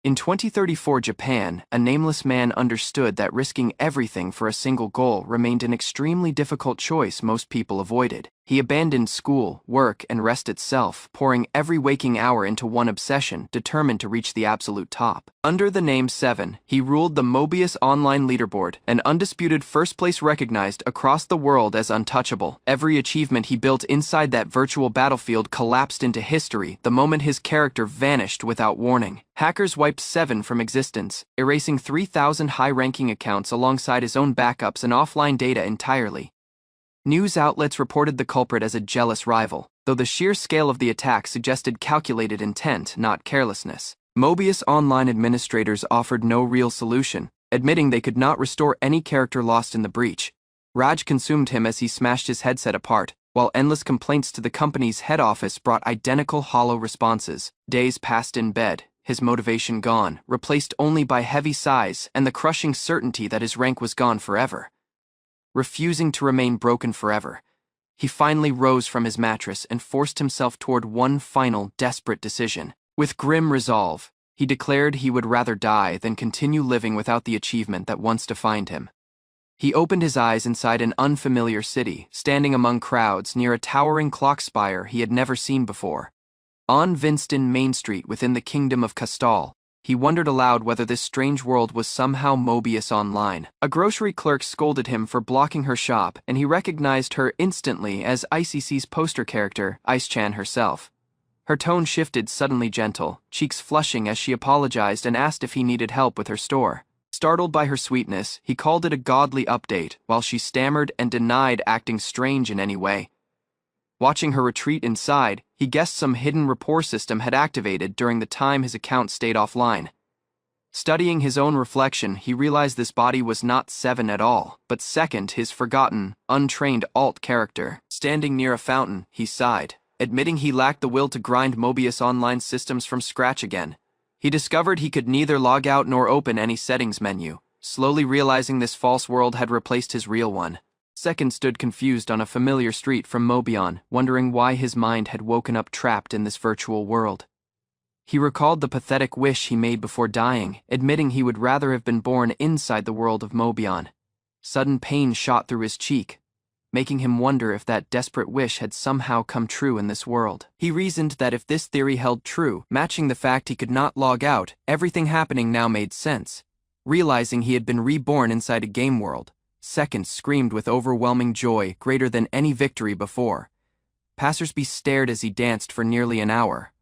In 2034 Japan, a nameless man understood that risking everything for a single goal remained an extremely difficult choice most people avoided. He abandoned school, work, and rest itself, pouring every waking hour into one obsession, determined to reach the absolute top. Under the name 7, he ruled the Mobius online leaderboard, an undisputed first place recognized across the world as untouchable. Every achievement he built inside that virtual battlefield collapsed into history the moment his character vanished without warning. Hackers wiped 7 from existence, erasing 3,000 high-ranking accounts alongside his own backups and offline data entirely. News outlets reported the culprit as a jealous rival, though the sheer scale of the attack suggested calculated intent, not carelessness. Mobius Online administrators offered no real solution, admitting they could not restore any character lost in the breach. Rage consumed him as he smashed his headset apart, while endless complaints to the company's head office brought identical hollow responses. Days passed in bed, his motivation gone, replaced only by heavy sighs and the crushing certainty that his rank was gone forever. Refusing to remain broken forever, he finally rose from his mattress and forced himself toward one final, desperate decision. With grim resolve, he declared he would rather die than continue living without the achievement that once defined him. He opened his eyes inside an unfamiliar city, standing among crowds near a towering clock spire he had never seen before. On Vinston Main Street within the kingdom of Castal, he wondered aloud whether this strange world was somehow Mobius Online. A grocery clerk scolded him for blocking her shop, and he recognized her instantly as ICC's poster character, Ice-chan herself. Her tone shifted suddenly gentle, cheeks flushing as she apologized and asked if he needed help with her store. Startled by her sweetness, he called it a godly update, while she stammered and denied acting strange in any way. Watching her retreat inside, he guessed some hidden rapport system had activated during the time his account stayed offline. Studying his own reflection, he realized this body was not 7 at all, but Second, his forgotten, untrained alt character. Standing near a fountain, he sighed, admitting he lacked the will to grind Mobius Online systems from scratch again. He discovered he could neither log out nor open any settings menu, slowly realizing this false world had replaced his real one. Second stood confused on a familiar street from Mobion, wondering why his mind had woken up trapped in this virtual world. He recalled the pathetic wish he made before dying, admitting he would rather have been born inside the world of Mobion. Sudden pain shot through his cheek, making him wonder if that desperate wish had somehow come true in this world. He reasoned that if this theory held true, matching the fact he could not log out, everything happening now made sense. Realizing he had been reborn inside a game world, Second screamed with overwhelming joy greater than any victory before. Passersby stared as he danced for nearly an hour,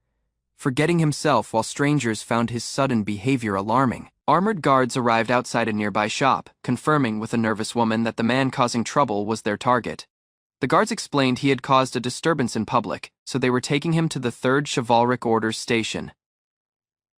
forgetting himself while strangers found his sudden behavior alarming. Armored guards arrived outside a nearby shop, confirming with a nervous woman that the man causing trouble was their target. The guards explained he had caused a disturbance in public, so they were taking him to the 3rd Chivalric Order's station.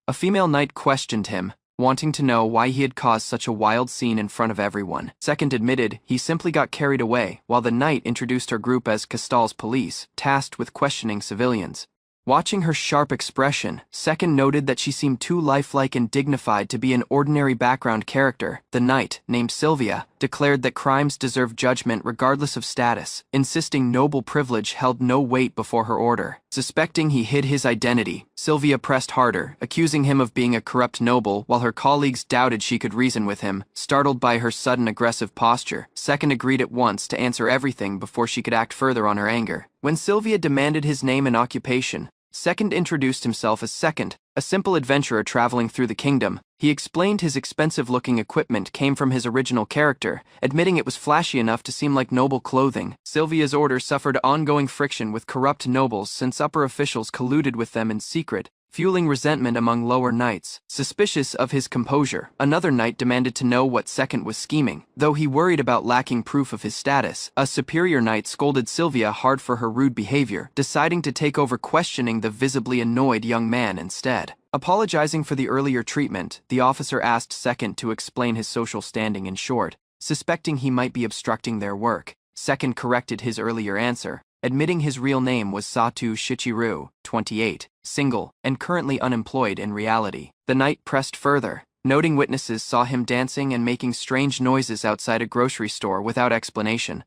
A female knight questioned him, wanting to know why he had caused such a wild scene in front of everyone. Second admitted he simply got carried away, while the knight introduced her group as Castal's police, tasked with questioning civilians. Watching her sharp expression, Second noted that she seemed too lifelike and dignified to be an ordinary background character. The knight, named Sylvia, declared that crimes deserved judgment regardless of status, insisting noble privilege held no weight before her order. Suspecting he hid his identity, Sylvia pressed harder, accusing him of being a corrupt noble, while her colleagues doubted she could reason with him. Startled by her sudden aggressive posture, Second agreed at once to answer everything before she could act further on her anger. When Sylvia demanded his name and occupation, Second introduced himself as Second, a simple adventurer traveling through the kingdom. He explained his expensive-looking equipment came from his original character, admitting it was flashy enough to seem like noble clothing. Sylvia's order suffered ongoing friction with corrupt nobles since upper officials colluded with them in secret, fueling resentment among lower knights. Suspicious of his composure, another knight demanded to know what Second was scheming. Though he worried about lacking proof of his status, a superior knight scolded Sylvia hard for her rude behavior, deciding to take over questioning the visibly annoyed young man instead. Apologizing for the earlier treatment, the officer asked Second to explain his social standing in short, suspecting he might be obstructing their work. Second corrected his earlier answer, admitting his real name was Satu Shichiru, 28, single, and currently unemployed in reality. The knight pressed further, noting witnesses saw him dancing and making strange noises outside a grocery store without explanation.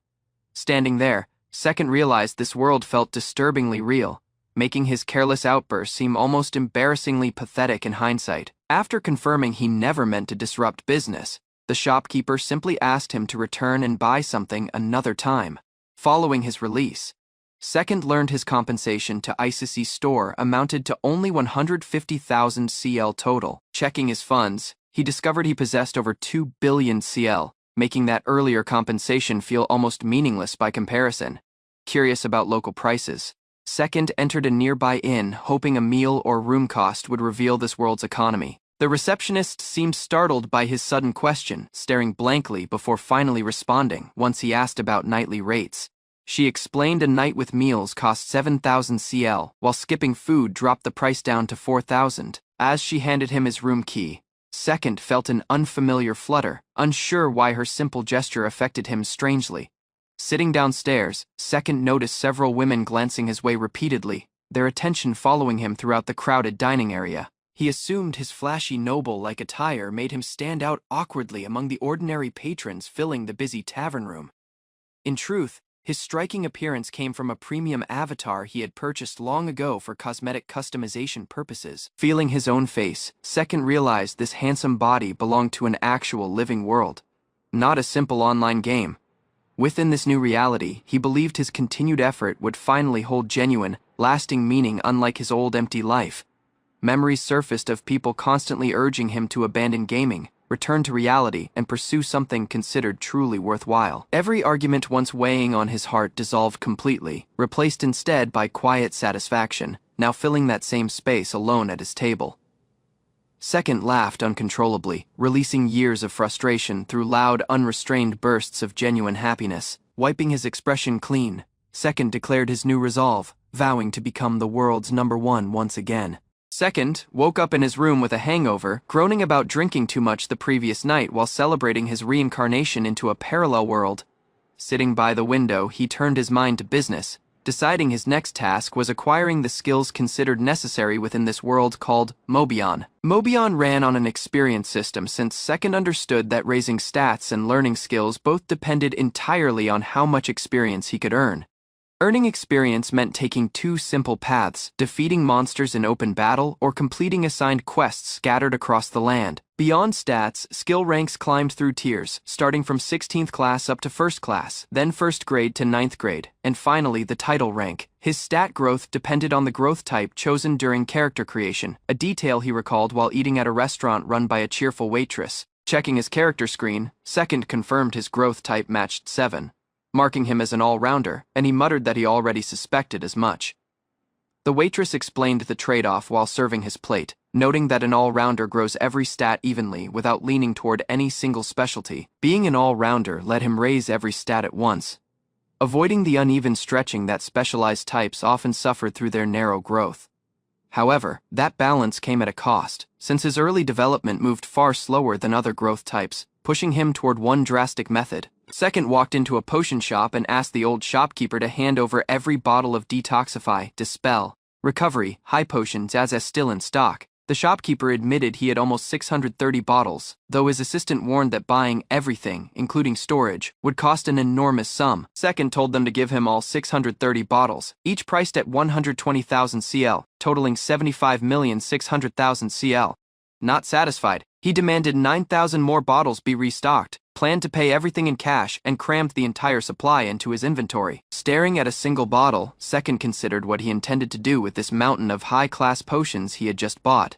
Standing there, Second realized this world felt disturbingly real, making his careless outburst seem almost embarrassingly pathetic in hindsight. After confirming he never meant to disrupt business, the shopkeeper simply asked him to return and buy something another time. Following his release, Second learned his compensation to Isekai store amounted to only 150,000 CL total. Checking his funds, he discovered he possessed over 2 billion CL, making that earlier compensation feel almost meaningless by comparison. Curious about local prices, Second entered a nearby inn hoping a meal or room cost would reveal this world's economy. The receptionist seemed startled by his sudden question, staring blankly before finally responding once he asked about nightly rates. She explained a night with meals cost 7,000 CL, while skipping food dropped the price down to 4,000. As she handed him his room key, Second felt an unfamiliar flutter, unsure why her simple gesture affected him strangely. Sitting downstairs, Second noticed several women glancing his way repeatedly, their attention following him throughout the crowded dining area. He assumed his flashy noble-like attire made him stand out awkwardly among the ordinary patrons filling the busy tavern room. In truth, his striking appearance came from a premium avatar he had purchased long ago for cosmetic customization purposes. Feeling his own face, Second realized this handsome body belonged to an actual living world, not a simple online game. Within this new reality, he believed his continued effort would finally hold genuine, lasting meaning unlike his old empty life. Memories surfaced of people constantly urging him to abandon gaming, return to reality, and pursue something considered truly worthwhile. Every argument once weighing on his heart dissolved completely, replaced instead by quiet satisfaction, now filling that same space alone at his table. Second laughed uncontrollably, releasing years of frustration through loud, unrestrained bursts of genuine happiness. Wiping his expression clean, Second declared his new resolve, vowing to become the world's #1 once again. Second woke up in his room with a hangover, groaning about drinking too much the previous night while celebrating his reincarnation into a parallel world. Sitting by the window, he turned his mind to business, deciding his next task was acquiring the skills considered necessary within this world called Mobion. Mobion ran on an experience system since Second understood that raising stats and learning skills both depended entirely on how much experience he could earn. Earning experience meant taking two simple paths, defeating monsters in open battle or completing assigned quests scattered across the land. Beyond stats, skill ranks climbed through tiers, starting from 16th class up to 1st class, then 1st grade to 9th grade, and finally the title rank. His stat growth depended on the growth type chosen during character creation, a detail he recalled while eating at a restaurant run by a cheerful waitress. Checking his character screen, Second confirmed his growth type matched 7. Marking him as an all-rounder, and he muttered that he already suspected as much. The waitress explained the trade-off while serving his plate, noting that an all-rounder grows every stat evenly without leaning toward any single specialty. Being an all-rounder let him raise every stat at once, avoiding the uneven stretching that specialized types often suffered through their narrow growth. However, that balance came at a cost, since his early development moved far slower than other growth types, pushing him toward one drastic method. Second walked into a potion shop and asked the old shopkeeper to hand over every bottle of Detoxify, Dispel, Recovery, High potions as still in stock. The shopkeeper admitted he had almost 630 bottles, though his assistant warned that buying everything, including storage, would cost an enormous sum. Second told them to give him all 630 bottles, each priced at 120,000 CL, totaling 75,600,000 CL. Not satisfied, he demanded 9,000 more bottles be restocked, planned to pay everything in cash, and crammed the entire supply into his inventory. Staring at a single bottle, Second considered what he intended to do with this mountain of high-class potions he had just bought.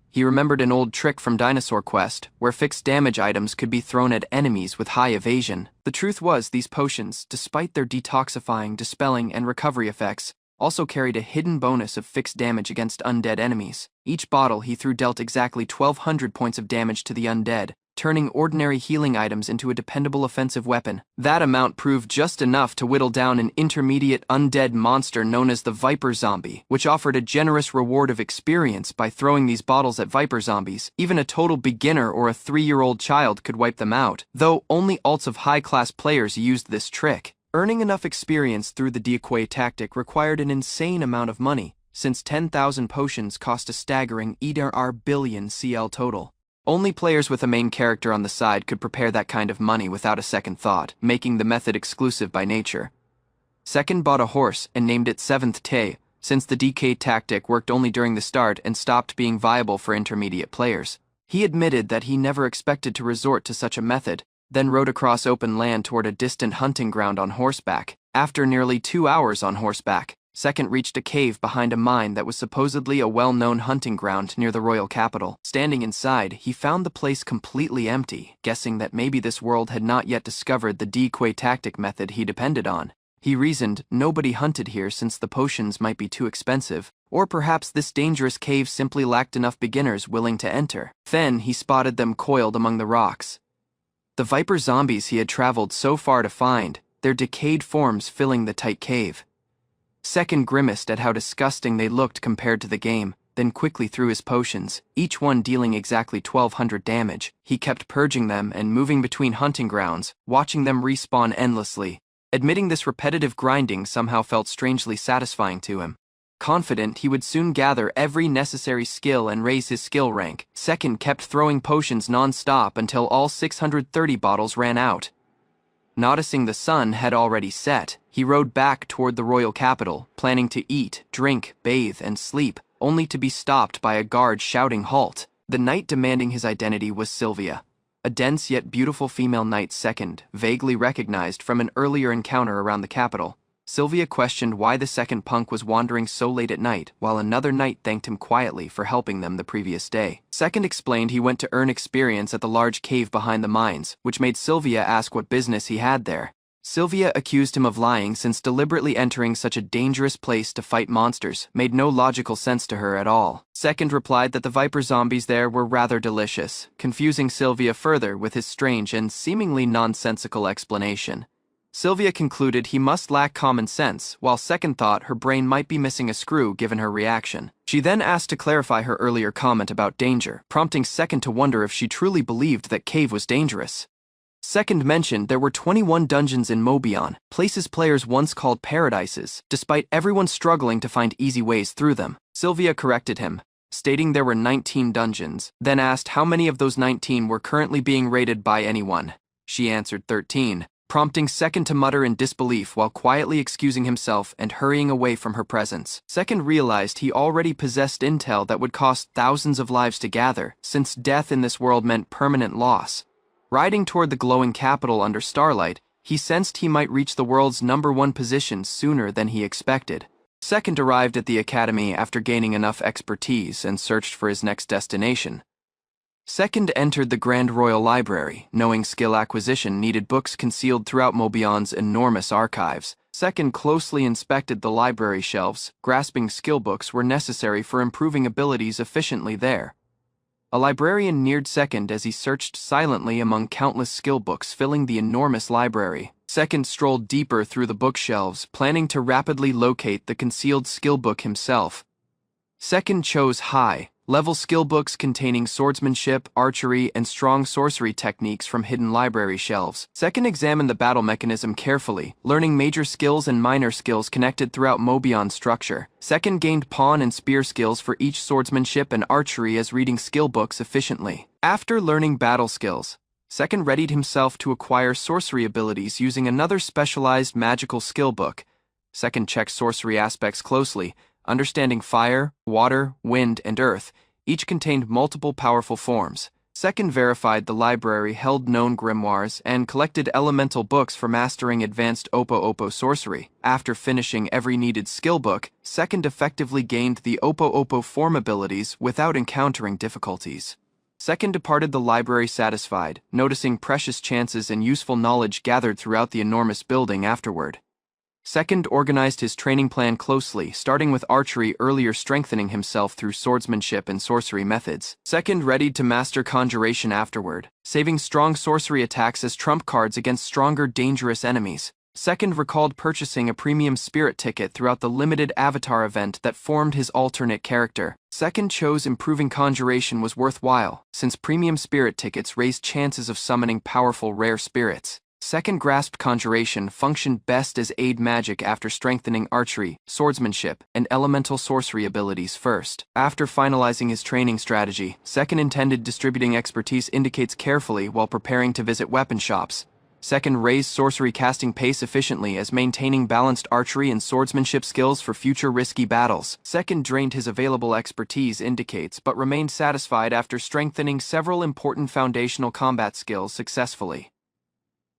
He remembered an old trick from Dinosaur Quest, where fixed damage items could be thrown at enemies with high evasion. The truth was, these potions, despite their detoxifying, dispelling, and recovery effects, also carried a hidden bonus of fixed damage against undead enemies. Each bottle he threw dealt exactly 1,200 points of damage to the undead, turning ordinary healing items into a dependable offensive weapon. That amount proved just enough to whittle down an intermediate undead monster known as the Viper Zombie, which offered a generous reward of experience by throwing these bottles at Viper Zombies. Even a total beginner or a 3-year-old child could wipe them out, though only alts of high-class players used this trick. Earning enough experience through the decoy tactic required an insane amount of money, since 10,000 potions cost a staggering 1 billion CL total. Only players with a main character on the side could prepare that kind of money without a second thought, making the method exclusive by nature. Second bought a horse and named it 7th Tay, since the DK tactic worked only during the start and stopped being viable for intermediate players. He admitted that he never expected to resort to such a method, then rode across open land toward a distant hunting ground on horseback. After nearly 2 hours on horseback, Second reached a cave behind a mine that was supposedly a well-known hunting ground near the royal capital. Standing inside, he found the place completely empty, guessing that maybe this world had not yet discovered the DK tactic method he depended on. He reasoned nobody hunted here since the potions might be too expensive, or perhaps this dangerous cave simply lacked enough beginners willing to enter. Then he spotted them coiled among the rocks. The viper zombies he had traveled so far to find, their decayed forms filling the tight cave. Second grimaced at how disgusting they looked compared to the game, then quickly threw his potions, each one dealing exactly 1200 damage. He kept purging them and moving between hunting grounds, watching them respawn endlessly. Admitting this repetitive grinding somehow felt strangely satisfying to him. Confident he would soon gather every necessary skill and raise his skill rank, Second kept throwing potions non-stop until all 630 bottles ran out. Noticing the sun had already set, he rode back toward the royal capital, planning to eat, drink, bathe, and sleep, only to be stopped by a guard shouting halt. The knight demanding his identity was Sylvia, a dense yet beautiful female knight Second vaguely recognized from an earlier encounter around the capital. Sylvia questioned why the second punk was wandering so late at night, while another knight thanked him quietly for helping them the previous day. Second explained he went to earn experience at the large cave behind the mines, which made Sylvia ask what business he had there. Sylvia accused him of lying since deliberately entering such a dangerous place to fight monsters made no logical sense to her at all. Second replied that the viper zombies there were rather delicious, confusing Sylvia further with his strange and seemingly nonsensical explanation. Sylvia concluded he must lack common sense, while Second thought her brain might be missing a screw given her reaction. She then asked to clarify her earlier comment about danger, prompting Second to wonder if she truly believed that cave was dangerous. Second mentioned there were 21 dungeons in Mobion, places players once called paradises, despite everyone struggling to find easy ways through them. Sylvia corrected him, stating there were 19 dungeons, then asked how many of those 19 were currently being raided by anyone. She answered 13. Prompting Second to mutter in disbelief while quietly excusing himself and hurrying away from her presence. Second realized he already possessed intel that would cost thousands of lives to gather, since death in this world meant permanent loss. Riding toward the glowing capital under starlight, he sensed he might reach the world's #1 position sooner than he expected. Second arrived at the academy after gaining enough expertise and searched for his next destination. Second entered the Grand Royal Library, knowing skill acquisition needed books concealed throughout Mobion's enormous archives. Second closely inspected the library shelves, grasping skill books were necessary for improving abilities efficiently there. A librarian neared Second as he searched silently among countless skill books filling the enormous library. Second strolled deeper through the bookshelves, planning to rapidly locate the concealed skill book himself. Second chose high-level skill books containing swordsmanship, archery, and strong sorcery techniques from hidden library shelves. Second examined the battle mechanism carefully, learning major skills and minor skills connected throughout Mobion's structure. Second gained pawn and spear skills for each swordsmanship and archery as reading skill books efficiently. After learning battle skills, Second readied himself to acquire sorcery abilities using another specialized magical skill book. Second checked sorcery aspects closely, understanding fire, water, wind, and earth, each contained multiple powerful forms. Second verified the library held known grimoires and collected elemental books for mastering advanced Oppo sorcery. After finishing every needed skill book, Second effectively gained the Oppo form abilities without encountering difficulties. Second departed the library satisfied, noticing precious chances and useful knowledge gathered throughout the enormous building afterward. Second organized his training plan closely, starting with archery earlier strengthening himself through swordsmanship and sorcery methods. Second readied to master conjuration afterward, saving strong sorcery attacks as trump cards against stronger dangerous enemies. Second recalled purchasing a premium spirit ticket throughout the limited avatar event that formed his alternate character. Second chose improving conjuration was worthwhile, since premium spirit tickets raised chances of summoning powerful rare spirits. Second grasped conjuration functioned best as aid magic after strengthening archery, swordsmanship, and elemental sorcery abilities first. After finalizing his training strategy, Second intended distributing expertise indicates carefully while preparing to visit weapon shops. Second, raised sorcery casting pace efficiently as maintaining balanced archery and swordsmanship skills for future risky battles. Second, drained his available expertise indicates but remained satisfied after strengthening several important foundational combat skills successfully.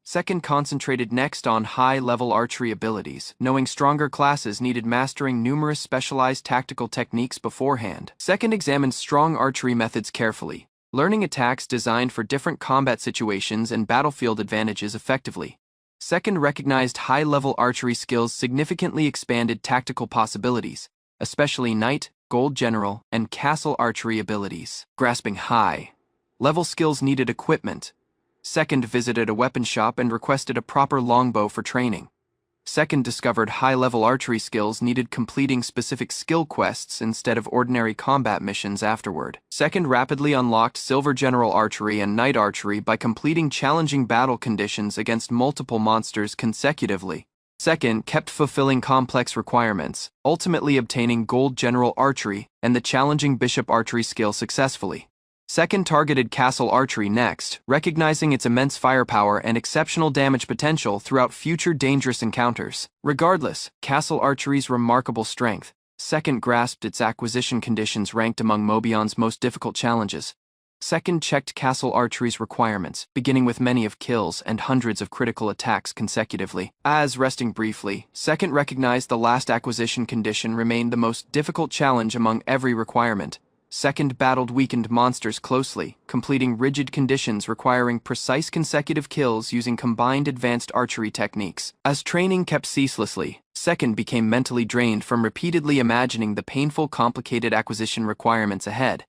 Second, concentrated next on high-level archery abilities, knowing stronger classes needed mastering numerous specialized tactical techniques beforehand. Second, examined strong archery methods carefully, learning attacks designed for different combat situations and battlefield advantages effectively. Second, recognized high-level archery skills significantly expanded tactical possibilities, especially knight, gold general, and castle archery abilities. Grasping high-level skills needed equipment. Second, visited a weapon shop and requested a proper longbow for training. Second, discovered high-level archery skills needed completing specific skill quests instead of ordinary combat missions afterward. Second, rapidly unlocked silver general archery and knight archery by completing challenging battle conditions against multiple monsters consecutively. Second, kept fulfilling complex requirements, ultimately obtaining gold general archery and the challenging bishop archery skill successfully. Second, targeted castle archery next, recognizing its immense firepower and exceptional damage potential throughout future dangerous encounters. Regardless, castle archery's remarkable strength. Second, grasped its acquisition conditions ranked among Mobion's most difficult challenges. Second, checked castle archery's requirements, beginning with many of kills and hundreds of critical attacks consecutively. As resting briefly, second, recognized the last acquisition condition remained the most difficult challenge among every requirement. Second, battled weakened monsters closely, completing rigid conditions requiring precise consecutive kills using combined advanced archery techniques. As training kept ceaselessly, second became mentally drained from repeatedly imagining the painful, complicated acquisition requirements ahead.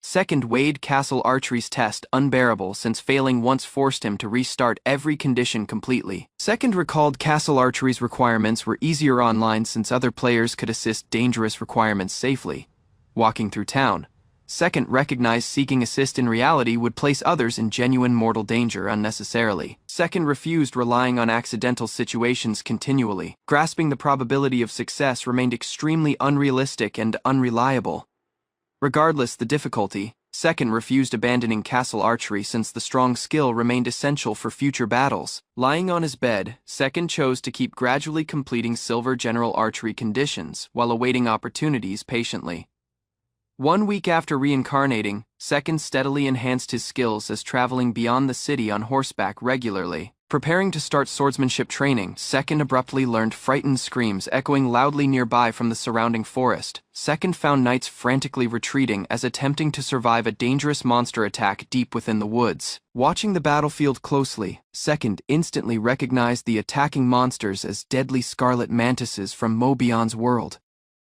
Second, weighed castle archery's test unbearable since failing once forced him to restart every condition completely. Second, recalled castle archery's requirements were easier online since other players could assist dangerous requirements safely. Walking through town. Second, recognized seeking assist in reality would place others in genuine mortal danger unnecessarily. Second, refused relying on accidental situations continually. Grasping the probability of success remained extremely unrealistic and unreliable. Regardless the difficulty, second refused abandoning castle archery since the strong skill remained essential for future battles. Lying on his bed, second chose to keep gradually completing silver general archery conditions while awaiting opportunities patiently. 1 week after reincarnating, second steadily enhanced his skills as traveling beyond the city on horseback regularly. Preparing to start swordsmanship training, second abruptly learned frightened screams echoing loudly nearby from the surrounding forest. Second found knights frantically retreating as attempting to survive a dangerous monster attack deep within the woods. Watching the battlefield closely, second instantly recognized the attacking monsters as deadly scarlet mantises from Mobion's world.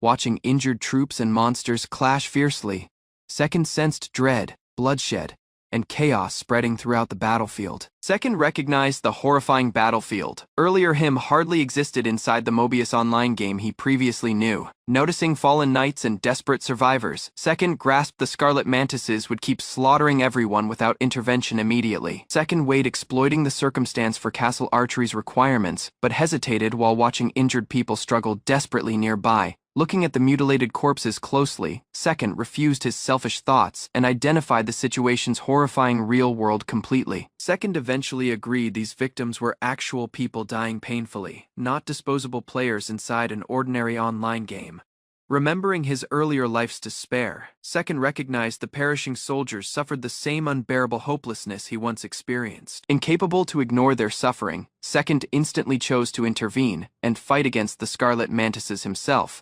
Watching injured troops and monsters clash fiercely, second sensed dread, bloodshed, and chaos spreading throughout the battlefield. Second recognized the horrifying battlefield. Earlier him hardly existed inside the Mobius online game he previously knew. Noticing fallen knights and desperate survivors, second grasped the scarlet mantises would keep slaughtering everyone without intervention immediately. Second weighed exploiting the circumstance for castle archery's requirements, but hesitated while watching injured people struggle desperately nearby. Looking at the mutilated corpses closely, second refused his selfish thoughts and identified the situation's horrifying real world completely. Second eventually agreed these victims were actual people dying painfully, not disposable players inside an ordinary online game. Remembering his earlier life's despair, second recognized the perishing soldiers suffered the same unbearable hopelessness he once experienced. Incapable to ignore their suffering, second instantly chose to intervene and fight against the scarlet mantises himself.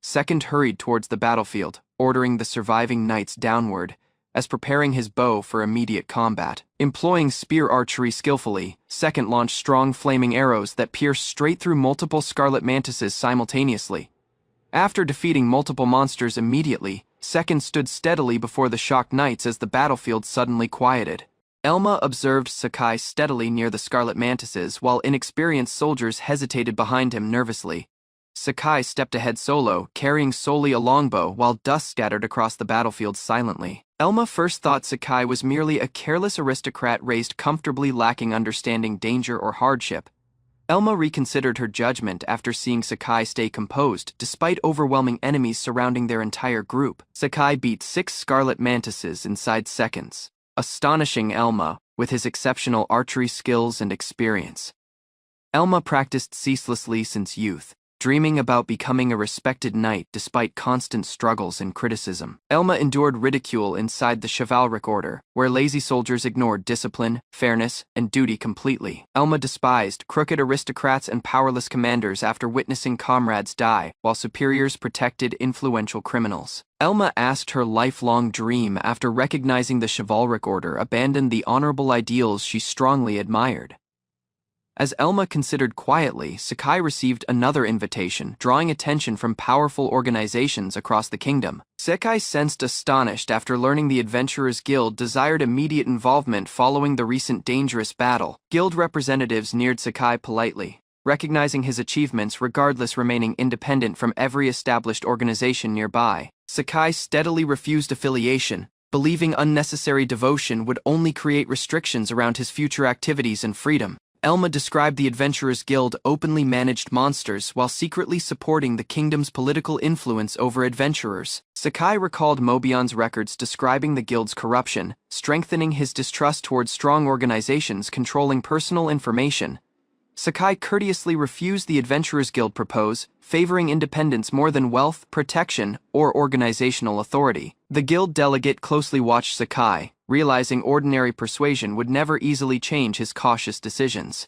Second hurried towards the battlefield, ordering the surviving knights downward, as preparing his bow for immediate combat. Employing spear archery skillfully, second launched strong flaming arrows that pierced straight through multiple scarlet mantises simultaneously. After defeating multiple monsters immediately, second stood steadily before the shocked knights as the battlefield suddenly quieted. Elma observed Sekai steadily near the scarlet mantises while inexperienced soldiers hesitated behind him nervously. Sekai stepped ahead solo, carrying solely a longbow while dust scattered across the battlefield silently. Elma first thought Sekai was merely a careless aristocrat raised comfortably lacking understanding danger or hardship. Elma reconsidered her judgment after seeing Sekai stay composed despite overwhelming enemies surrounding their entire group. Sekai beat 6 scarlet mantises inside seconds. astonishing Elma with his exceptional archery skills and experience. Elma practiced ceaselessly since youth, dreaming about becoming a respected knight despite constant struggles and criticism. Elma endured ridicule inside the chivalric order, where lazy soldiers ignored discipline, fairness, and duty completely. Elma despised crooked aristocrats and powerless commanders after witnessing comrades die, while superiors protected influential criminals. Elma asked her lifelong dream after recognizing the chivalric order abandoned the honorable ideals she strongly admired. As Elma considered quietly, Sekai received another invitation, drawing attention from powerful organizations across the kingdom. Sekai sensed astonished after learning the Adventurers Guild desired immediate involvement following the recent dangerous battle. Guild representatives neared Sekai politely, recognizing his achievements regardless remaining independent from every established organization nearby. Sekai steadily refused affiliation, believing unnecessary devotion would only create restrictions around his future activities and freedom. Elma described the Adventurers Guild openly managed monsters while secretly supporting the kingdom's political influence over adventurers. Sekai recalled Mobion's records describing the guild's corruption, strengthening his distrust towards strong organizations controlling personal information. Sekai courteously refused the Adventurers Guild propose, favoring independence more than wealth, protection, or organizational authority. The guild delegate closely watched Sekai, realizing ordinary persuasion would never easily change his cautious decisions.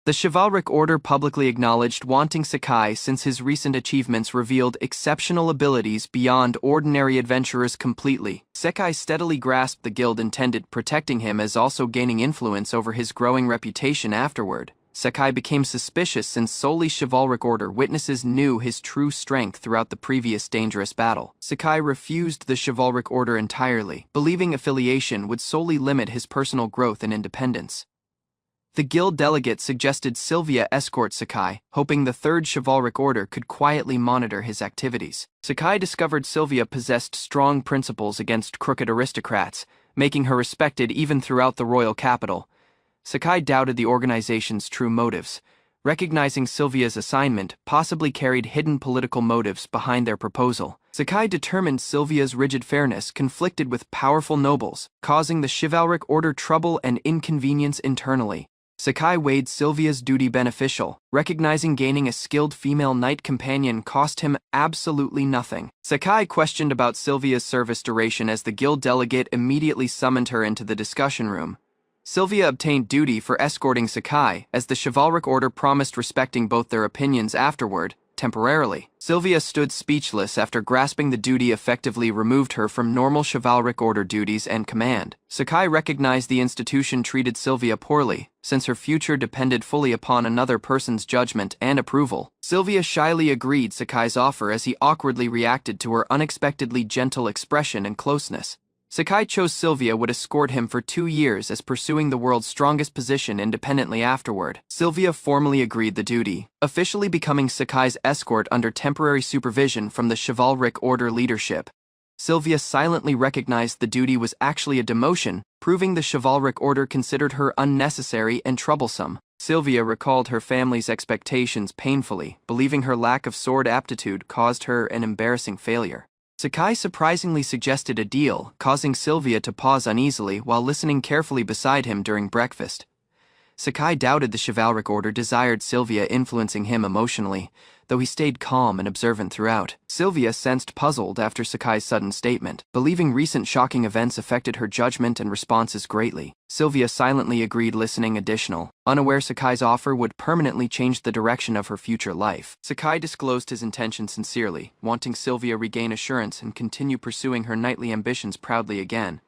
The chivalric order publicly acknowledged wanting Sekai since his recent achievements revealed exceptional abilities beyond ordinary adventurers completely. Sekai steadily grasped the guild intended protecting him as also gaining influence over his growing reputation afterward. Sekai became suspicious since solely chivalric order witnesses knew his true strength throughout the previous dangerous battle. Sekai refused the chivalric order entirely, believing affiliation would solely limit his personal growth and independence. The guild delegate suggested Sylvia escort Sekai, hoping the Third Chivalric Order could quietly monitor his activities. Sekai discovered Sylvia possessed strong principles against crooked aristocrats, making her respected even throughout the royal capital. Sekai doubted the organization's true motives, recognizing Sylvia's assignment possibly carried hidden political motives behind their proposal. Sekai determined Sylvia's rigid fairness conflicted with powerful nobles, causing the chivalric order trouble and inconvenience internally. Sekai weighed Sylvia's duty beneficial, recognizing gaining a skilled female knight companion cost him absolutely nothing. Sekai questioned about Sylvia's service duration as the guild delegate immediately summoned her into the discussion room. Sylvia obtained duty for escorting Sekai, as the chivalric order promised respecting both their opinions afterward, temporarily. Sylvia stood speechless after grasping the duty effectively removed her from normal chivalric order duties and command. Sekai recognized the institution treated Sylvia poorly, since her future depended fully upon another person's judgment and approval. Sylvia shyly agreed Sekai's offer as he awkwardly reacted to her unexpectedly gentle expression and closeness. Sekai chose Sylvia would escort him for 2 years as pursuing the world's strongest position independently afterward. Sylvia formally agreed the duty, officially becoming Sekai's escort under temporary supervision from the chivalric order leadership. Sylvia silently recognized the duty was actually a demotion, proving the chivalric order considered her unnecessary and troublesome. Sylvia recalled her family's expectations painfully, believing her lack of sword aptitude caused her an embarrassing failure. Sekai surprisingly suggested a deal, causing Sylvia to pause uneasily while listening carefully beside him during breakfast. Sekai doubted the chivalric order desired Sylvia influencing him emotionally, though he stayed calm and observant throughout. Sylvia sensed puzzled after Sekai's sudden statement, believing recent shocking events affected her judgment and responses greatly. Sylvia silently agreed listening additional, unaware Sekai's offer would permanently change the direction of her future life. Sekai disclosed his intention sincerely, wanting Sylvia regain assurance and continue pursuing her knightly ambitions proudly again.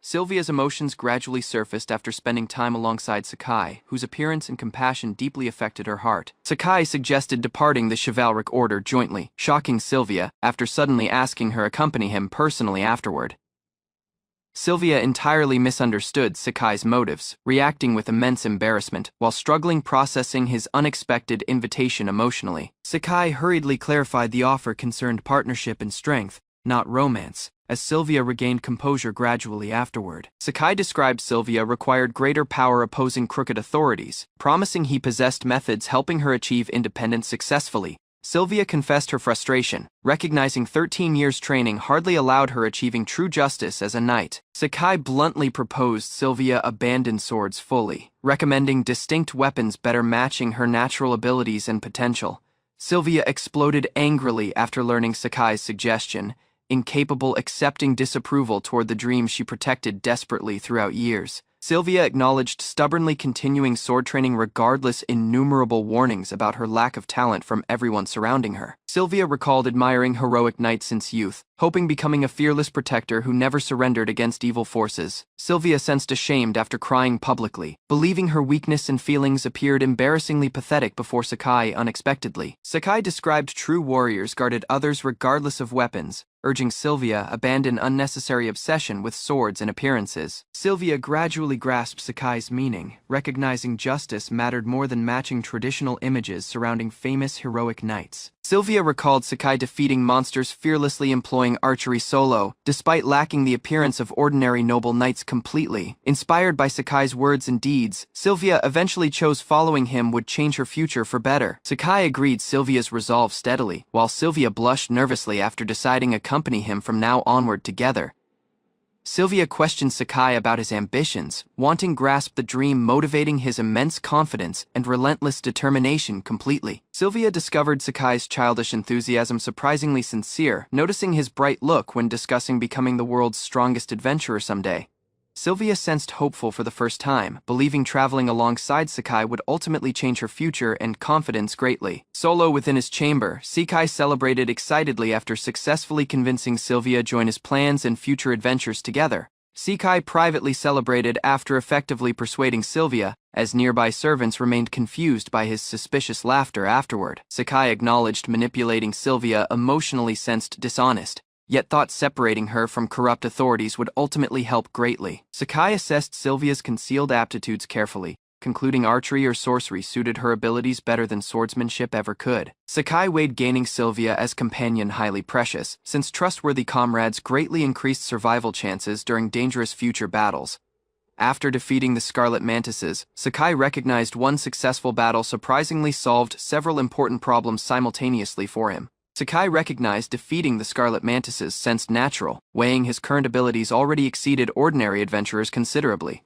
Sylvia's emotions gradually surfaced after spending time alongside Sekai, whose appearance and compassion deeply affected her heart. Sekai suggested departing the chivalric order jointly, shocking Sylvia after suddenly asking her accompany him personally afterward. Sylvia entirely misunderstood Sekai's motives, reacting with immense embarrassment while struggling processing his unexpected invitation emotionally. Sekai hurriedly clarified the offer concerned partnership and strength, not romance, as Sylvia regained composure gradually afterward. Sekai described Sylvia required greater power opposing crooked authorities, promising he possessed methods helping her achieve independence successfully. Sylvia confessed her frustration, recognizing 13 years training hardly allowed her achieving true justice as a knight. Sekai bluntly proposed Sylvia abandon swords fully, recommending distinct weapons better matching her natural abilities and potential. Sylvia exploded angrily after learning Sekai's suggestion, incapable accepting disapproval toward the dream she protected desperately throughout years. Sylvia acknowledged stubbornly continuing sword training regardless innumerable warnings about her lack of talent from everyone surrounding her. Sylvia recalled admiring heroic knights since youth, hoping becoming a fearless protector who never surrendered against evil forces. Sylvia sensed ashamed after crying publicly, believing her weakness and feelings appeared embarrassingly pathetic before Sekai unexpectedly. Sekai described true warriors guarded others regardless of weapons, urging Sylvia abandon unnecessary obsession with swords and appearances. Sylvia gradually grasped Sekai's meaning, recognizing justice mattered more than matching traditional images surrounding famous heroic knights. Sylvia recalled Sekai defeating monsters fearlessly employing archery solo, despite lacking the appearance of ordinary noble knights completely. Inspired by Sekai's words and deeds, Sylvia eventually chose following him would change her future for better. Sekai agreed Sylvia's resolve steadily, while Sylvia blushed nervously after deciding to accompany him from now onward together. Sylvia questioned Sekai about his ambitions, wanting to grasp the dream motivating his immense confidence and relentless determination completely. Sylvia discovered Sekai's childish enthusiasm surprisingly sincere, noticing his bright look when discussing becoming the world's strongest adventurer someday. Sylvia sensed hopeful for the first time, believing traveling alongside Sekai would ultimately change her future and confidence greatly. Solo within his chamber, Sekai celebrated excitedly after successfully convincing Sylvia to join his plans and future adventures together. Sekai privately celebrated after effectively persuading Sylvia, as nearby servants remained confused by his suspicious laughter afterward. Sekai acknowledged manipulating Sylvia emotionally sensed dishonest, yet thought separating her from corrupt authorities would ultimately help greatly. Sekai assessed Sylvia's concealed aptitudes carefully, concluding archery or sorcery suited her abilities better than swordsmanship ever could. Sekai weighed gaining Sylvia as companion highly precious, since trustworthy comrades greatly increased survival chances during dangerous future battles. After defeating the Scarlet Mantises, Sekai recognized one successful battle surprisingly solved several important problems simultaneously for him. Sekai recognized defeating the Scarlet Mantises sensed natural, weighing his current abilities already exceeded ordinary adventurers considerably.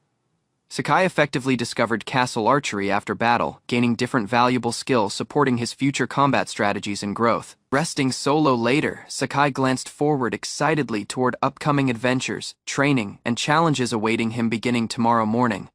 Sekai effectively discovered castle archery after battle, gaining different valuable skills supporting his future combat strategies and growth. Resting solo later, Sekai glanced forward excitedly toward upcoming adventures, training, and challenges awaiting him beginning tomorrow morning.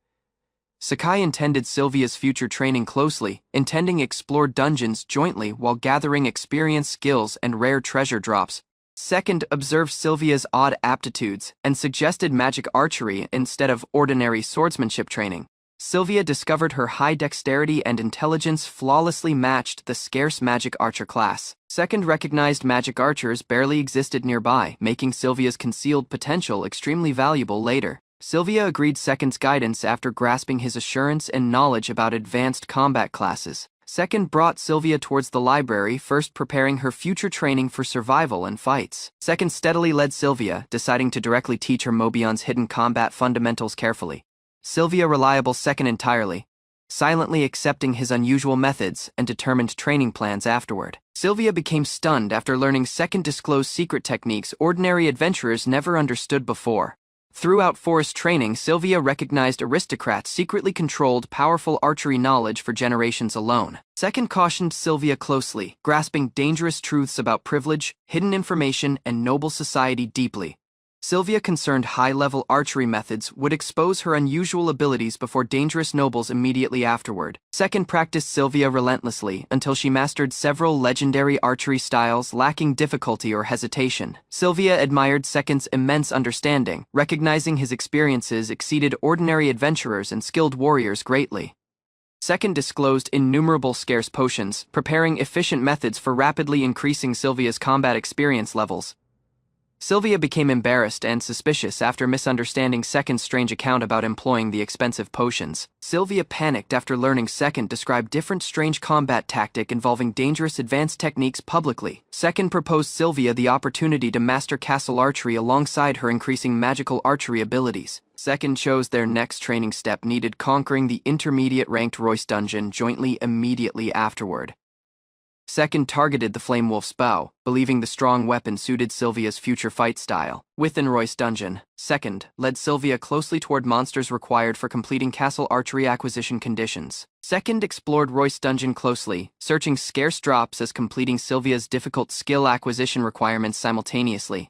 Sekai intended Sylvia's future training closely, intending to explore dungeons jointly while gathering experience, skills, and rare treasure drops. Second, observed Sylvia's odd aptitudes and suggested magic archery instead of ordinary swordsmanship training. Sylvia discovered her high dexterity and intelligence flawlessly matched the scarce magic archer class. Second, recognized magic archers barely existed nearby, making Sylvia's concealed potential extremely valuable later. Sylvia agreed Second's guidance after grasping his assurance and knowledge about advanced combat classes. Second brought Sylvia towards the library, first preparing her future training for survival and fights. Second steadily led Sylvia, deciding to directly teach her Mobion's hidden combat fundamentals carefully. Sylvia reliable Second entirely, silently accepting his unusual methods and determined training plans afterward. Sylvia became stunned after learning Second disclosed secret techniques ordinary adventurers never understood before. Throughout forest training, Sylvia recognized aristocrats secretly controlled powerful archery knowledge for generations alone. Second cautioned Sylvia closely, grasping dangerous truths about privilege, hidden information, and noble society deeply. Sylvia concerned high-level archery methods would expose her unusual abilities before dangerous nobles immediately afterward. Second practiced Sylvia relentlessly until she mastered several legendary archery styles lacking difficulty or hesitation. Sylvia admired Second's immense understanding, recognizing his experiences exceeded ordinary adventurers and skilled warriors greatly. Second disclosed innumerable scarce potions, preparing efficient methods for rapidly increasing Sylvia's combat experience levels. Sylvia became embarrassed and suspicious after misunderstanding Second's strange account about employing the expensive potions. Sylvia panicked after learning Second described different strange combat tactic involving dangerous advanced techniques publicly. Second proposed Sylvia the opportunity to master castle archery alongside her increasing magical archery abilities. Second chose their next training step needed conquering the intermediate ranked Royce dungeon jointly immediately afterward. Second targeted the Flame Wolf's bow, believing the strong weapon suited Sylvia's future fight style. Within Roy's dungeon, Second led Sylvia closely toward monsters required for completing castle archery acquisition conditions. Second explored Roy's dungeon closely, searching scarce drops as completing Sylvia's difficult skill acquisition requirements simultaneously.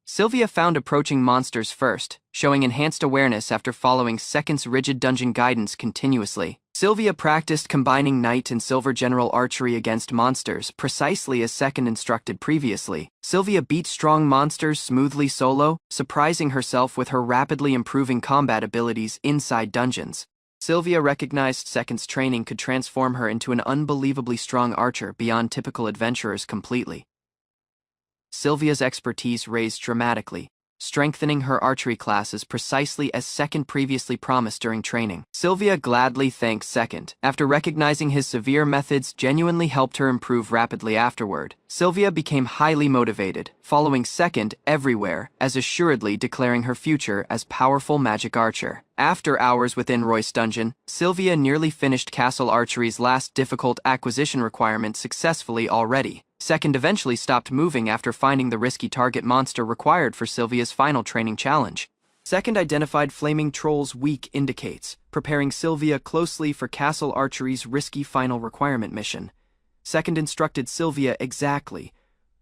Sylvia found approaching monsters first, showing enhanced awareness after following Second's rigid dungeon guidance continuously. Sylvia practiced combining knight and silver general archery against monsters precisely as Second instructed previously. Sylvia beat strong monsters smoothly solo, surprising herself with her rapidly improving combat abilities inside dungeons. Sylvia recognized Second's training could transform her into an unbelievably strong archer beyond typical adventurers completely. Sylvia's expertise raised dramatically, strengthening her archery classes precisely as Second previously promised during training. Sylvia gladly thanked Second, after recognizing his severe methods genuinely helped her improve rapidly afterward. Sylvia became highly motivated, following Second everywhere, as assuredly declaring her future as powerful magic archer. After hours within Roy's dungeon, Sylvia nearly finished Castle Archery's last difficult acquisition requirement successfully already. Second eventually stopped moving after finding the risky target monster required for Sylvia's final training challenge. Second identified Flaming Troll's weak indicates, preparing Sylvia closely for Castle Archery's risky final requirement mission. Second instructed Sylvia exactly,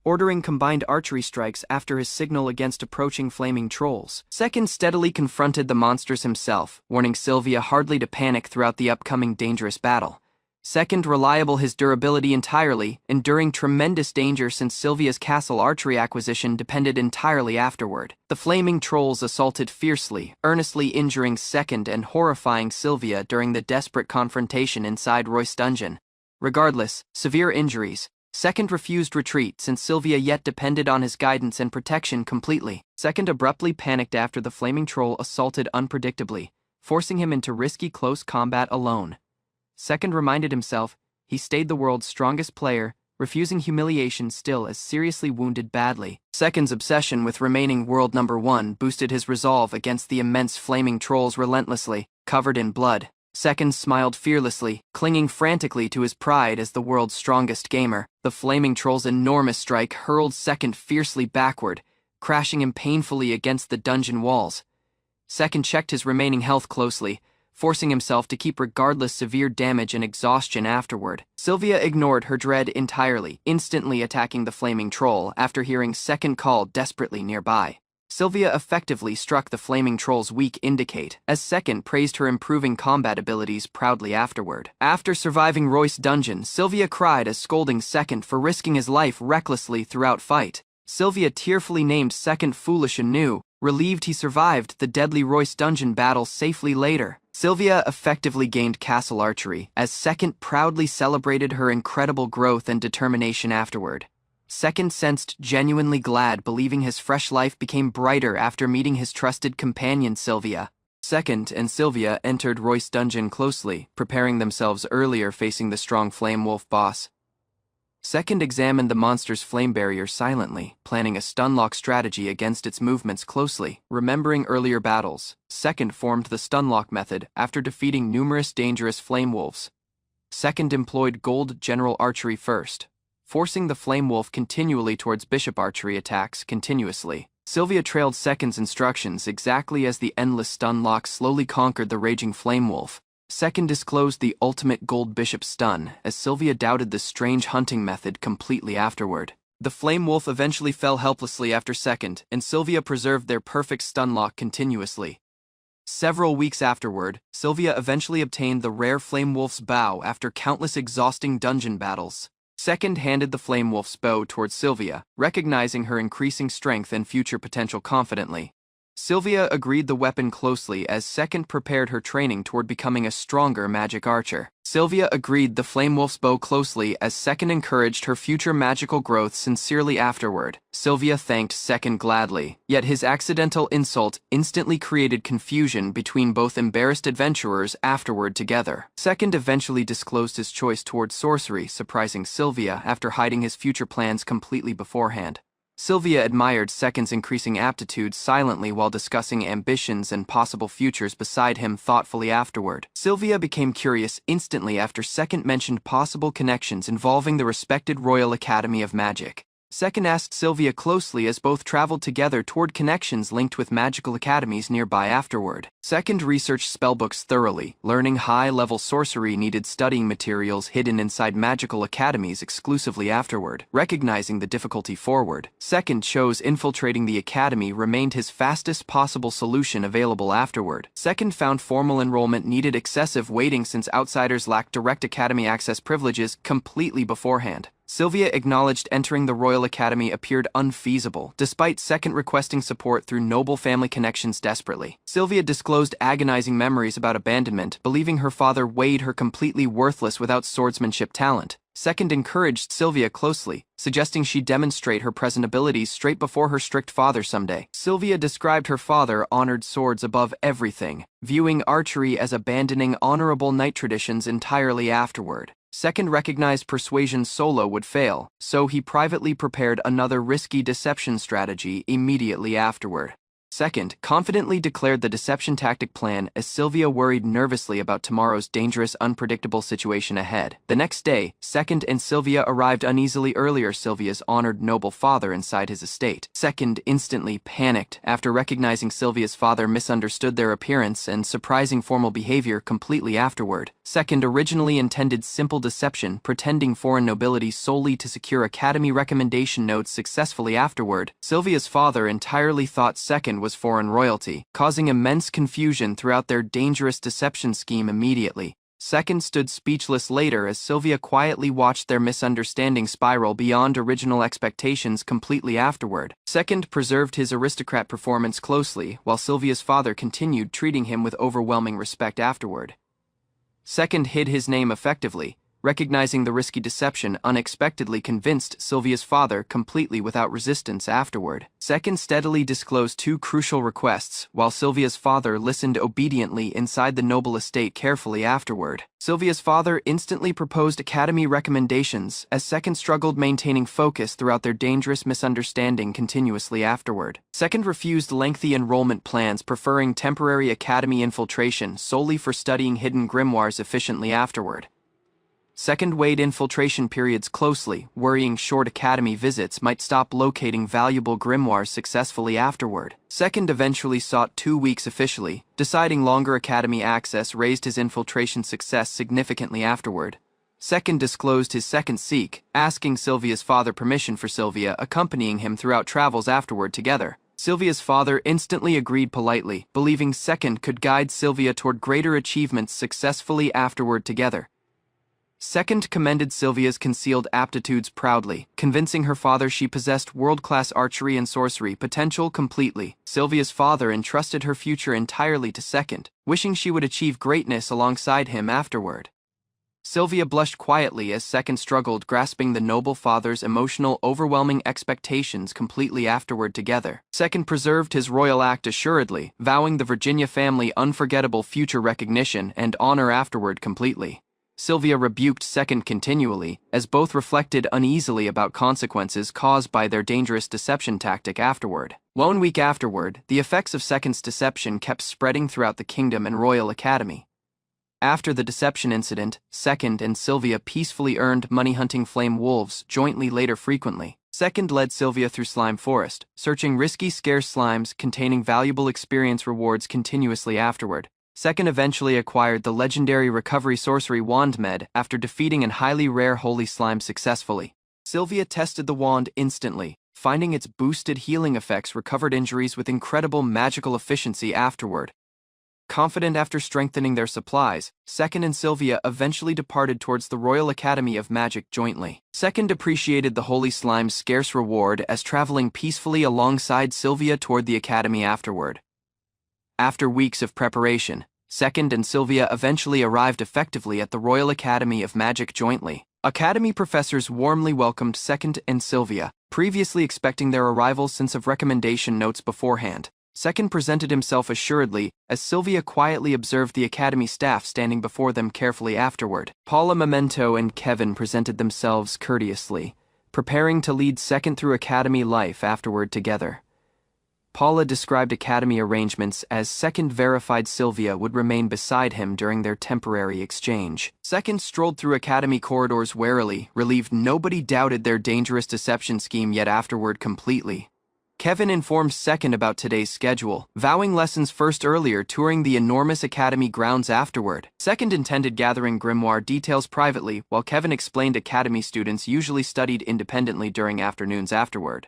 ordering combined archery strikes after his signal against approaching Flaming Trolls. Second steadily confronted the monsters himself, warning Sylvia hardly to panic throughout the upcoming dangerous battle. Second reliable his durability entirely, enduring tremendous danger since Sylvia's castle archery acquisition depended entirely afterward. The flaming trolls assaulted fiercely, earnestly injuring Second and horrifying Sylvia during the desperate confrontation inside Roy's dungeon. Regardless, severe injuries, Second refused retreat since Sylvia yet depended on his guidance and protection completely. Second abruptly panicked after the flaming troll assaulted unpredictably, forcing him into risky close combat alone. Second reminded himself, he stayed the world's strongest player, refusing humiliation still as seriously wounded badly. Second's obsession with remaining world number 1 boosted his resolve against the immense flaming trolls relentlessly, covered in blood. Second smiled fearlessly, clinging frantically to his pride as the world's strongest gamer. The flaming troll's enormous strike hurled Second fiercely backward, crashing him painfully against the dungeon walls. Second checked his remaining health closely, forcing himself to keep regardless severe damage and exhaustion afterward. Sylvia ignored her dread entirely, instantly attacking the flaming troll after hearing Second call desperately nearby. Sylvia effectively struck the flaming troll's weak indicate, as Second praised her improving combat abilities proudly afterward. After surviving Roy's dungeon, Sylvia cried as scolding Second for risking his life recklessly throughout fight. Sylvia tearfully named Second foolish anew, relieved he survived the deadly Roy's dungeon battle safely later. Sylvia effectively gained castle archery, as Second proudly celebrated her incredible growth and determination afterward. Second sensed genuinely glad, believing his fresh life became brighter after meeting his trusted companion Sylvia. Second and Sylvia entered Roy's dungeon closely, preparing themselves earlier facing the strong flame wolf boss. Second examined the monster's flame barrier silently, planning a stunlock strategy against its movements closely. Remembering earlier battles, Second formed the stunlock method after defeating numerous dangerous flame wolves. Second employed gold general archery first, forcing the flame wolf continually towards bishop archery attacks continuously. Sylvia trailed Second's instructions exactly as the endless stun lock slowly conquered the raging flame wolf. Second disclosed the ultimate gold bishop stun, as Sylvia doubted the strange hunting method completely afterward. The flame wolf eventually fell helplessly after Second, and Sylvia preserved their perfect stun lock continuously. Several weeks afterward, Sylvia eventually obtained the rare flame wolf's bow after countless exhausting dungeon battles. Second handed the flame wolf's bow towards Sylvia, recognizing her increasing strength and future potential confidently. Sylvia agreed the weapon closely as Second prepared her training toward becoming a stronger magic archer. Sylvia agreed the flame wolf's bow closely as Second encouraged her future magical growth sincerely afterward. Sylvia thanked Second gladly, yet his accidental insult instantly created confusion between both embarrassed adventurers afterward together. Second eventually disclosed his choice toward sorcery, surprising Sylvia after hiding his future plans completely beforehand. Sylvia admired Second's increasing aptitudes silently while discussing ambitions and possible futures beside him thoughtfully afterward. Sylvia became curious instantly after Second mentioned possible connections involving the respected Royal Academy of Magic. Second asked Sylvia closely as both traveled together toward connections linked with magical academies nearby afterward. Second researched spellbooks thoroughly, learning high-level sorcery needed studying materials hidden inside magical academies exclusively afterward. Recognizing the difficulty forward, Second chose infiltrating the academy remained his fastest possible solution available afterward. Second found formal enrollment needed excessive waiting since outsiders lacked direct academy access privileges completely beforehand. Sylvia acknowledged entering the Royal Academy appeared unfeasible, despite Second requesting support through noble family connections desperately. Sylvia disclosed agonizing memories about abandonment, believing her father weighed her completely worthless without swordsmanship talent. Second encouraged Sylvia closely, suggesting she demonstrate her present abilities straight before her strict father someday. Sylvia described her father honored swords above everything, viewing archery as abandoning honorable knight traditions entirely afterward. Second recognized persuasion solo would fail, so he privately prepared another risky deception strategy immediately afterward. Second confidently declared the deception tactic plan as Sylvia worried nervously about tomorrow's dangerous, unpredictable situation ahead. The next day, Second and Sylvia arrived uneasily earlier Sylvia's honored noble father inside his estate. Second instantly panicked after recognizing Sylvia's father misunderstood their appearance and surprising formal behavior completely afterward. Second originally intended simple deception, pretending foreign nobility solely to secure academy recommendation notes successfully afterward. Sylvia's father entirely thought Second was foreign royalty, causing immense confusion throughout their dangerous deception scheme immediately. Second stood speechless later as Sylvia quietly watched their misunderstanding spiral beyond original expectations completely afterward. Second preserved his aristocrat performance closely, while Sylvia's father continued treating him with overwhelming respect afterward. Second hid his name effectively, recognizing the risky deception unexpectedly convinced Sylvia's father completely without resistance afterward. Second steadily disclosed two crucial requests, while Sylvia's father listened obediently inside the noble estate carefully afterward. Sylvia's father instantly proposed academy recommendations as Second struggled maintaining focus throughout their dangerous misunderstanding continuously afterward. Second refused lengthy enrollment plans, preferring temporary academy infiltration solely for studying hidden grimoires efficiently afterward. Second weighed infiltration periods closely, worrying short academy visits might stop locating valuable grimoires successfully afterward. Second eventually sought 2 weeks officially, deciding longer academy access raised his infiltration success significantly afterward. Second disclosed his second seek, asking Sylvia's father permission for Sylvia accompanying him throughout travels afterward together. Sylvia's father instantly agreed politely, believing Second could guide Sylvia toward greater achievements successfully afterward together. Second commended Sylvia's concealed aptitudes proudly, convincing her father she possessed world-class archery and sorcery potential completely. Sylvia's father entrusted her future entirely to Second, wishing she would achieve greatness alongside him afterward. Sylvia blushed quietly as Second struggled, grasping the noble father's emotional, overwhelming expectations completely afterward together. Second preserved his royal act assuredly, vowing the Virginia family unforgettable future recognition and honor afterward completely. Sylvia rebuked Second continually, as both reflected uneasily about consequences caused by their dangerous deception tactic afterward. 1 week afterward, the effects of Second's deception kept spreading throughout the kingdom and Royal Academy. After the deception incident, Second and Sylvia peacefully earned money-hunting flame wolves jointly later frequently. Second led Sylvia through Slime Forest, searching risky scarce slimes containing valuable experience rewards continuously afterward. Second eventually acquired the legendary recovery sorcery Wand Med after defeating an highly rare holy slime successfully. Sylvia tested the wand instantly, finding its boosted healing effects recovered injuries with incredible magical efficiency afterward. Confident after strengthening their supplies, Second and Sylvia eventually departed towards the Royal Academy of Magic jointly. Second appreciated the holy slime's scarce reward as traveling peacefully alongside Sylvia toward the academy afterward. After weeks of preparation, Second and Sylvia eventually arrived effectively at the Royal Academy of Magic jointly. Academy professors warmly welcomed Second and Sylvia, previously expecting their arrival since of recommendation notes beforehand. Second presented himself assuredly, as Sylvia quietly observed the academy staff standing before them carefully afterward. Paula, Memento, and Kevin presented themselves courteously, preparing to lead second through academy life afterward together. Paula described academy arrangements as second verified Sylvia would remain beside him during their temporary exchange. Second strolled through academy corridors warily, relieved nobody doubted their dangerous deception scheme yet afterward completely. Kevin informed Second about today's schedule, vowing lessons first earlier, touring the enormous academy grounds afterward. Second intended gathering grimoire details privately, while Kevin explained academy students usually studied independently during afternoons afterward.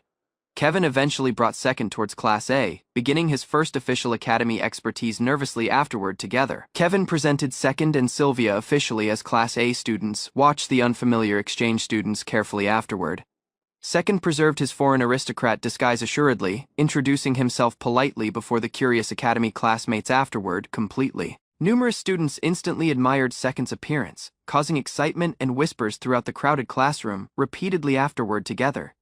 Kevin eventually brought Second towards Class A, beginning his first official academy expertise nervously afterward together. Kevin presented Second and Sylvia officially as Class A students, watched the unfamiliar exchange students carefully afterward. Second preserved his foreign aristocrat disguise assuredly, introducing himself politely before the curious academy classmates afterward completely. Numerous students instantly admired Second's appearance, causing excitement and whispers throughout the crowded classroom, repeatedly afterward together.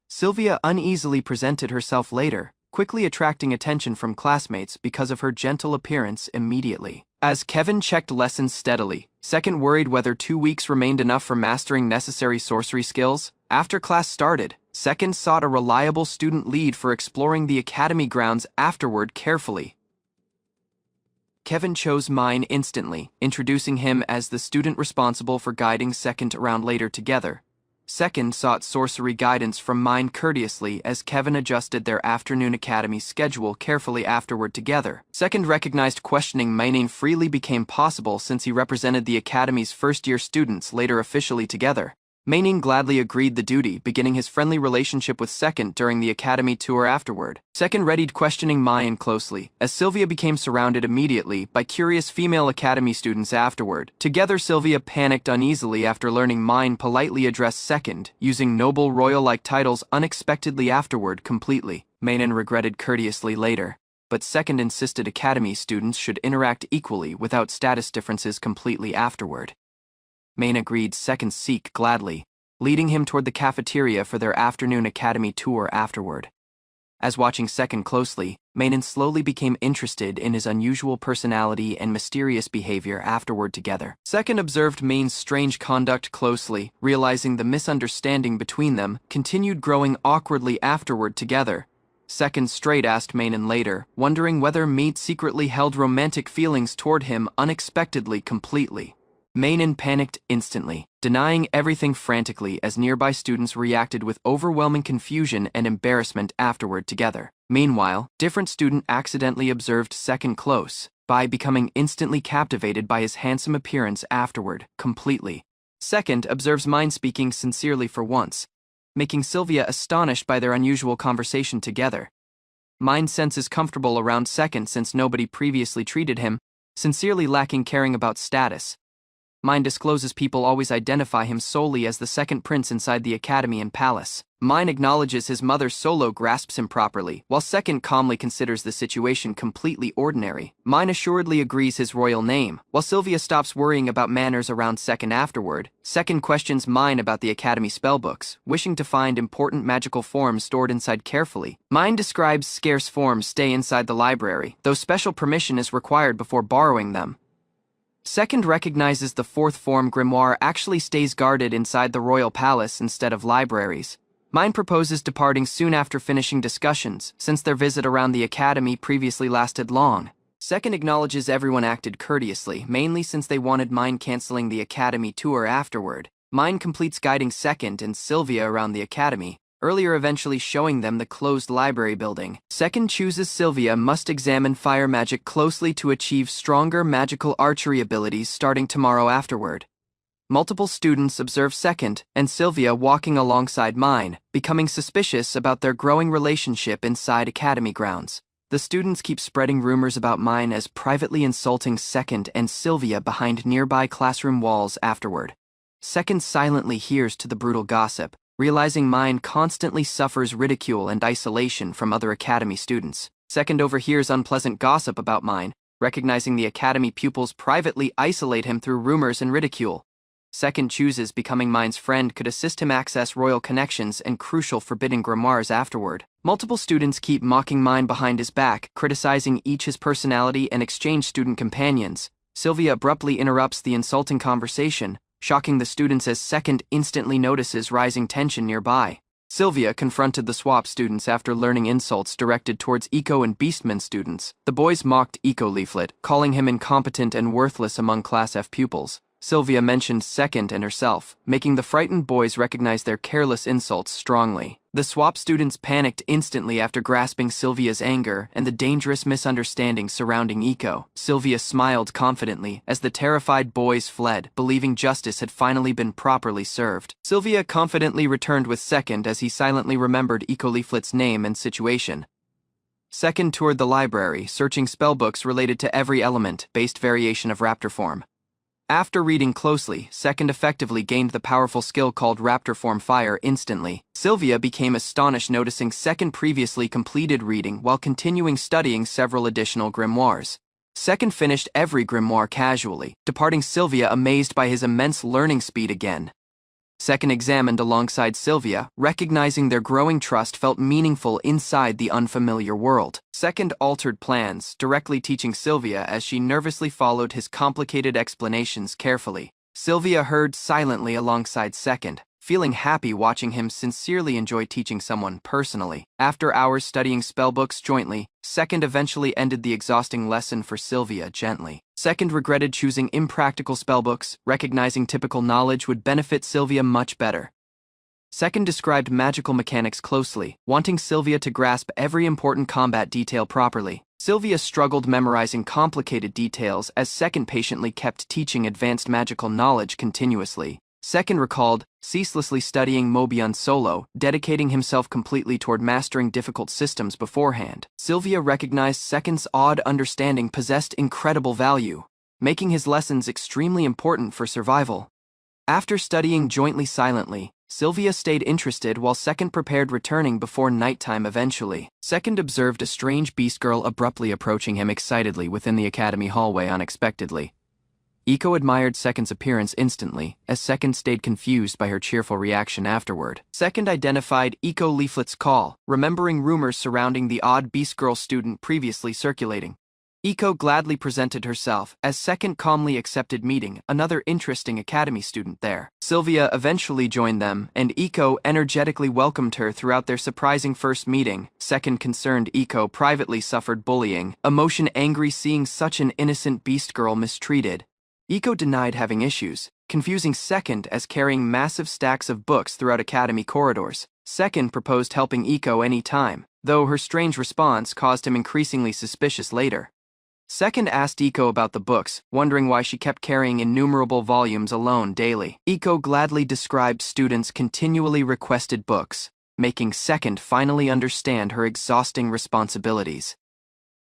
Sylvia uneasily presented herself later, quickly attracting attention from classmates because of her gentle appearance immediately. As Kevin checked lessons steadily, Second worried whether 2 weeks remained enough for mastering necessary sorcery skills. After class started, Second sought a reliable student lead for exploring the academy grounds afterward carefully. Kevin chose Mine instantly, introducing him as the student responsible for guiding Second around later together. Second sought sorcery guidance from Mine courteously as Kevin adjusted their afternoon academy schedule carefully afterward together. Second recognized questioning Mine freely became possible since he represented the academy's first-year students later officially together. Meining gladly agreed the duty, beginning his friendly relationship with Second during the academy tour afterward. Second readied questioning Mayan closely, as Sylvia became surrounded immediately by curious female academy students afterward. Together Sylvia panicked uneasily after learning Mayan politely addressed Second, using noble royal-like titles unexpectedly afterward completely. Mainen regretted courteously later, but Second insisted academy students should interact equally without status differences completely afterward. Main agreed Second seek gladly, leading him toward the cafeteria for their afternoon academy tour afterward. As watching Second closely, Mainen slowly became interested in his unusual personality and mysterious behavior afterward together. Second observed Main's strange conduct closely, realizing the misunderstanding between them continued growing awkwardly afterward together. Second straight asked Mainen later, wondering whether Meat secretly held romantic feelings toward him unexpectedly completely. Mainen panicked instantly, denying everything frantically as nearby students reacted with overwhelming confusion and embarrassment afterward together. Meanwhile, different student accidentally observed Second close, by becoming instantly captivated by his handsome appearance afterward, completely. Second observes Mine speaking sincerely for once, making Sylvia astonished by their unusual conversation together. Mine senses comfortable around Second since nobody previously treated him, sincerely lacking caring about status. Mine discloses people always identify him solely as the second prince inside the academy and palace. Mine acknowledges his mother Solo grasps him properly, while Second calmly considers the situation completely ordinary. Mine assuredly agrees his royal name, while Sylvia stops worrying about manners around Second afterward. Second questions Mine about the academy spellbooks, wishing to find important magical forms stored inside carefully. Mine describes scarce forms stay inside the library, though special permission is required before borrowing them. Second recognizes the fourth form grimoire actually stays guarded inside the royal palace instead of libraries. Mine proposes departing soon after finishing discussions, since their visit around the academy previously lasted long. Second acknowledges everyone acted courteously, mainly since they wanted Mine canceling the academy tour afterward. Mine completes guiding Second and Sylvia around the academy, earlier eventually showing them the closed library building. Second chooses Sylvia must examine fire magic closely to achieve stronger magical archery abilities starting tomorrow afterward. Multiple students observe Second and Sylvia walking alongside Mine, becoming suspicious about their growing relationship inside academy grounds. The students keep spreading rumors about Mine as privately insulting Second and Sylvia behind nearby classroom walls afterward. Second silently hears to the brutal gossip, realizing Mine constantly suffers ridicule and isolation from other academy students. Second overhears unpleasant gossip about Mine, recognizing the academy pupils privately isolate him through rumors and ridicule. Second chooses becoming Mine's friend could assist him access royal connections and crucial forbidden grimoires afterward. Multiple students keep mocking Mine behind his back, criticizing each his personality and exchange student companions. Sylvia abruptly interrupts the insulting conversation, shocking the students as Second instantly notices rising tension nearby. Sylvia confronted the swap students after learning insults directed towards Eco and Beastman students. The boys mocked Eco Leaflet, calling him incompetent and worthless among Class F pupils. Sylvia mentioned Second and herself, making the frightened boys recognize their careless insults strongly. The swap students panicked instantly after grasping Sylvia's anger and the dangerous misunderstandings surrounding Eco. Sylvia smiled confidently as the terrified boys fled, believing justice had finally been properly served. Sylvia confidently returned with Second as he silently remembered Eco Leaflet's name and situation. Second toured the library, searching spellbooks related to every element-based variation of raptor form. After reading closely, Second effectively gained the powerful skill called Raptor Form Fire instantly. Sylvia became astonished noticing Second previously completed reading while continuing studying several additional grimoires. Second finished every grimoire casually, departing Sylvia amazed by his immense learning speed again. Second examined alongside Sylvia, recognizing their growing trust felt meaningful inside the unfamiliar world. Second altered plans, directly teaching Sylvia as she nervously followed his complicated explanations carefully. Sylvia heard silently alongside Second, feeling happy watching him sincerely enjoy teaching someone personally. After hours studying spellbooks jointly, Second eventually ended the exhausting lesson for Sylvia gently. Second regretted choosing impractical spellbooks, recognizing typical knowledge would benefit Sylvia much better. Second described magical mechanics closely, wanting Sylvia to grasp every important combat detail properly. Sylvia struggled memorizing complicated details as Second patiently kept teaching advanced magical knowledge continuously. Second recalled ceaselessly studying Mobian solo, dedicating himself completely toward mastering difficult systems beforehand. Sylvia recognized Second's odd understanding possessed incredible value, making his lessons extremely important for survival. After studying jointly silently, Sylvia stayed interested while Second prepared returning before nighttime eventually. Second observed a strange beast girl abruptly approaching him excitedly within the academy hallway unexpectedly. Eco admired Second's appearance instantly, as Second stayed confused by her cheerful reaction afterward. Second identified Eco Leaflet's call, remembering rumors surrounding the odd Beast Girl student previously circulating. Eco gladly presented herself, as Second calmly accepted meeting another interesting academy student there. Sylvia eventually joined them, and Eco energetically welcomed her throughout their surprising first meeting. Second concerned Eco privately suffered bullying, emotion angry seeing such an innocent beast girl mistreated. Eco denied having issues, confusing Second as carrying massive stacks of books throughout academy corridors. Second proposed helping Eco any time, though her strange response caused him increasingly suspicious later. Second asked Eco about the books, wondering why she kept carrying innumerable volumes alone daily. Eco gladly described students' continually requested books, making Second finally understand her exhausting responsibilities.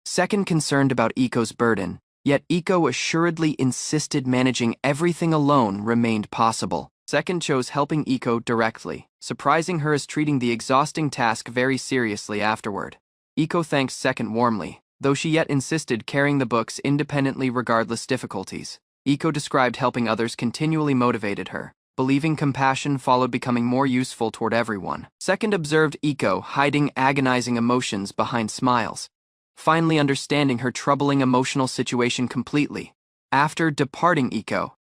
Second concerned about Eco's burden, yet Eco assuredly insisted managing everything alone remained possible. Second chose helping Eco directly, surprising her as treating the exhausting task very seriously afterward. Eco thanked Second warmly, though she yet insisted carrying the books independently regardless difficulties. Eco described helping others continually motivated her, believing compassion followed becoming more useful toward everyone. Second observed Eco hiding agonizing emotions behind smiles, finally understanding her troubling emotional situation completely. After departing Eco,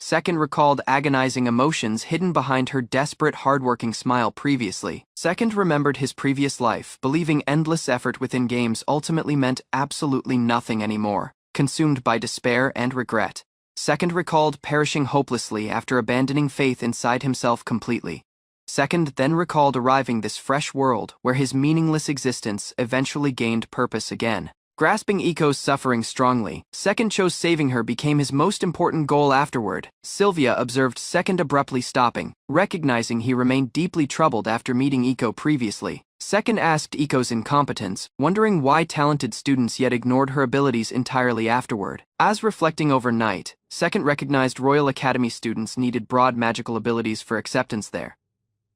Second recalled agonizing emotions hidden behind her desperate hardworking smile previously. Second remembered his previous life, believing endless effort within games ultimately meant absolutely nothing anymore, consumed by despair and regret. Second recalled perishing hopelessly after abandoning faith inside himself completely. Second then recalled arriving this fresh world where his meaningless existence eventually gained purpose again. Grasping Eco's suffering strongly, Second chose saving her became his most important goal afterward. Sylvia observed Second abruptly stopping, recognizing he remained deeply troubled after meeting Eco previously. Second asked Eco's incompetence, wondering why talented students yet ignored her abilities entirely afterward. As reflecting overnight, Second recognized Royal Academy students needed broad magical abilities for acceptance there.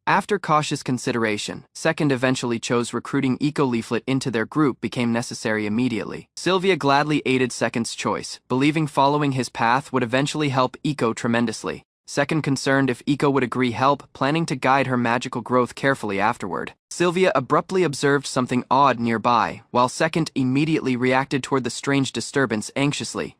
After cautious consideration, Second eventually chose recruiting Eco Leaflet into their group became necessary immediately. Sylvia gladly aided Second's choice, believing following his path would eventually help Eco tremendously. Second concerned if Eco would agree help, planning to guide her magical growth carefully afterward. Sylvia abruptly observed something odd nearby, while Second immediately reacted toward the strange disturbance anxiously.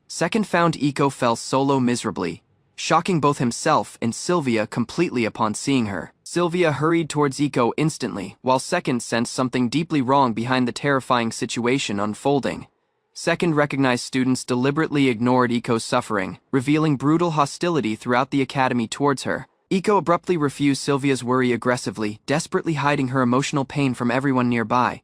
Second found Eco fell solo miserably, shocking both himself and Sylvia completely upon seeing her. Sylvia hurried towards Iko instantly, while Second sensed something deeply wrong behind the terrifying situation unfolding. Second recognized students deliberately ignored Iko's suffering, revealing brutal hostility throughout the academy towards her. Iko abruptly refused Sylvia's worry aggressively, desperately hiding her emotional pain from everyone nearby.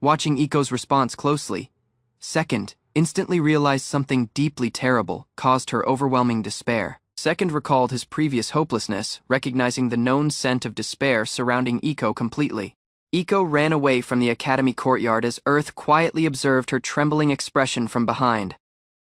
Watching Iko's response closely, Second instantly realized something deeply terrible caused her overwhelming despair. Second recalled his previous hopelessness, recognizing the known scent of despair surrounding Iko completely. Iko ran away from the academy courtyard as Earth quietly observed her trembling expression from behind.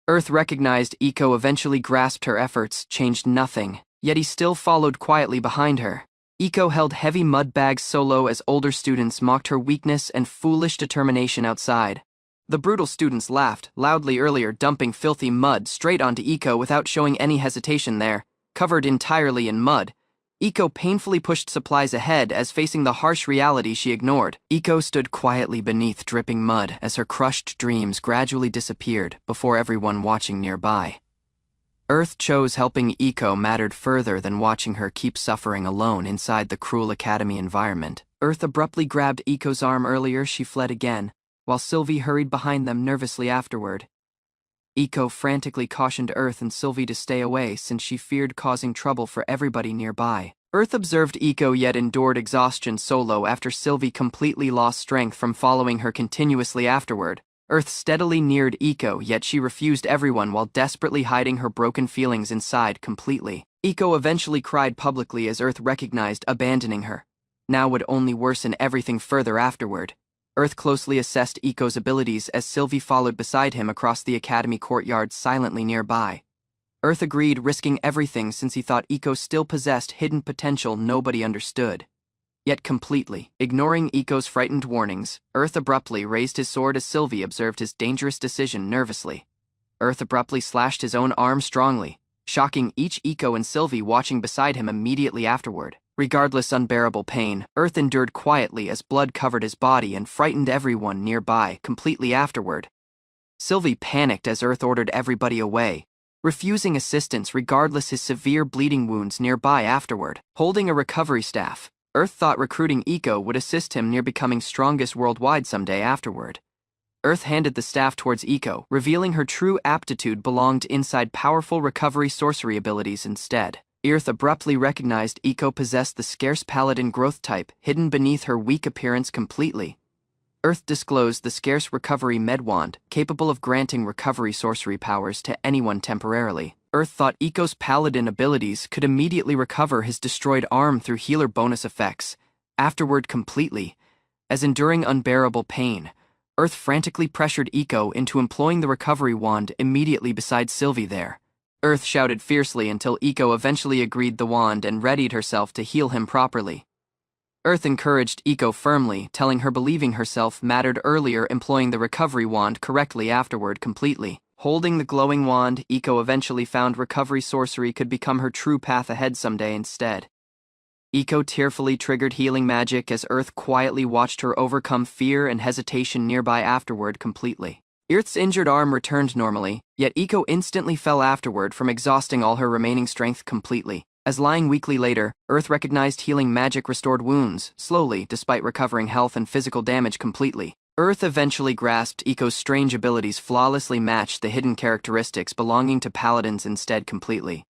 Earth recognized Iko eventually grasped her efforts, changed nothing, yet he still followed quietly behind her. Iko held heavy mud bags solo as older students mocked her weakness and foolish determination outside. The brutal students laughed loudly earlier, dumping filthy mud straight onto Iko without showing any hesitation there. Covered entirely in mud, Iko painfully pushed supplies ahead as facing the harsh reality she ignored. Iko stood quietly beneath dripping mud as her crushed dreams gradually disappeared before everyone watching nearby. Earth chose helping Iko mattered further than watching her keep suffering alone inside the cruel academy environment. Earth abruptly grabbed Iko's arm earlier, she fled again, while Sylvie hurried behind them nervously afterward. Iko frantically cautioned Earth and Sylvie to stay away since she feared causing trouble for everybody nearby. Earth observed Iko yet endured exhaustion solo after Sylvie completely lost strength from following her continuously afterward. Earth steadily neared Iko, yet she refused everyone while desperately hiding her broken feelings inside completely. Iko eventually cried publicly as Earth recognized abandoning her now would only worsen everything further afterward. Earth closely assessed Iko's abilities as Sylvie followed beside him across the academy courtyard silently nearby. Earth agreed, risking everything since he thought Iko still possessed hidden potential nobody understood. Yet completely ignoring Iko's frightened warnings, Earth abruptly raised his sword as Sylvie observed his dangerous decision nervously. Earth abruptly slashed his own arm strongly, shocking each Iko and Sylvie watching beside him immediately afterward. Regardless unbearable pain, Earth endured quietly as blood covered his body and frightened everyone nearby completely afterward. Sylvie panicked as Earth ordered everybody away, refusing assistance regardless his severe bleeding wounds nearby afterward. Holding a recovery staff, Earth thought recruiting Iko would assist him near becoming strongest worldwide someday afterward. Earth handed the staff towards Iko, revealing her true aptitude belonged inside powerful recovery sorcery abilities instead. Earth abruptly recognized Iko possessed the scarce paladin growth type hidden beneath her weak appearance completely. Earth disclosed the scarce recovery med wand, capable of granting recovery sorcery powers to anyone temporarily. Earth thought Iko's paladin abilities could immediately recover his destroyed arm through healer bonus effects, afterward completely. As enduring unbearable pain, Earth frantically pressured Iko into employing the recovery wand immediately beside Sylvie there. Earth shouted fiercely until Iko eventually agreed the wand and readied herself to heal him properly. Earth encouraged Iko firmly, telling her believing herself mattered earlier, employing the recovery wand correctly afterward completely. Holding the glowing wand, Iko eventually found recovery sorcery could become her true path ahead someday instead. Iko tearfully triggered healing magic as Earth quietly watched her overcome fear and hesitation nearby afterward completely. Earth's injured arm returned normally, yet Iko instantly fell afterward from exhausting all her remaining strength completely. As lying weakly later, Earth recognized healing magic restored wounds, slowly despite recovering health and physical damage completely. Earth eventually grasped Iko's strange abilities flawlessly matched the hidden characteristics belonging to paladins instead completely.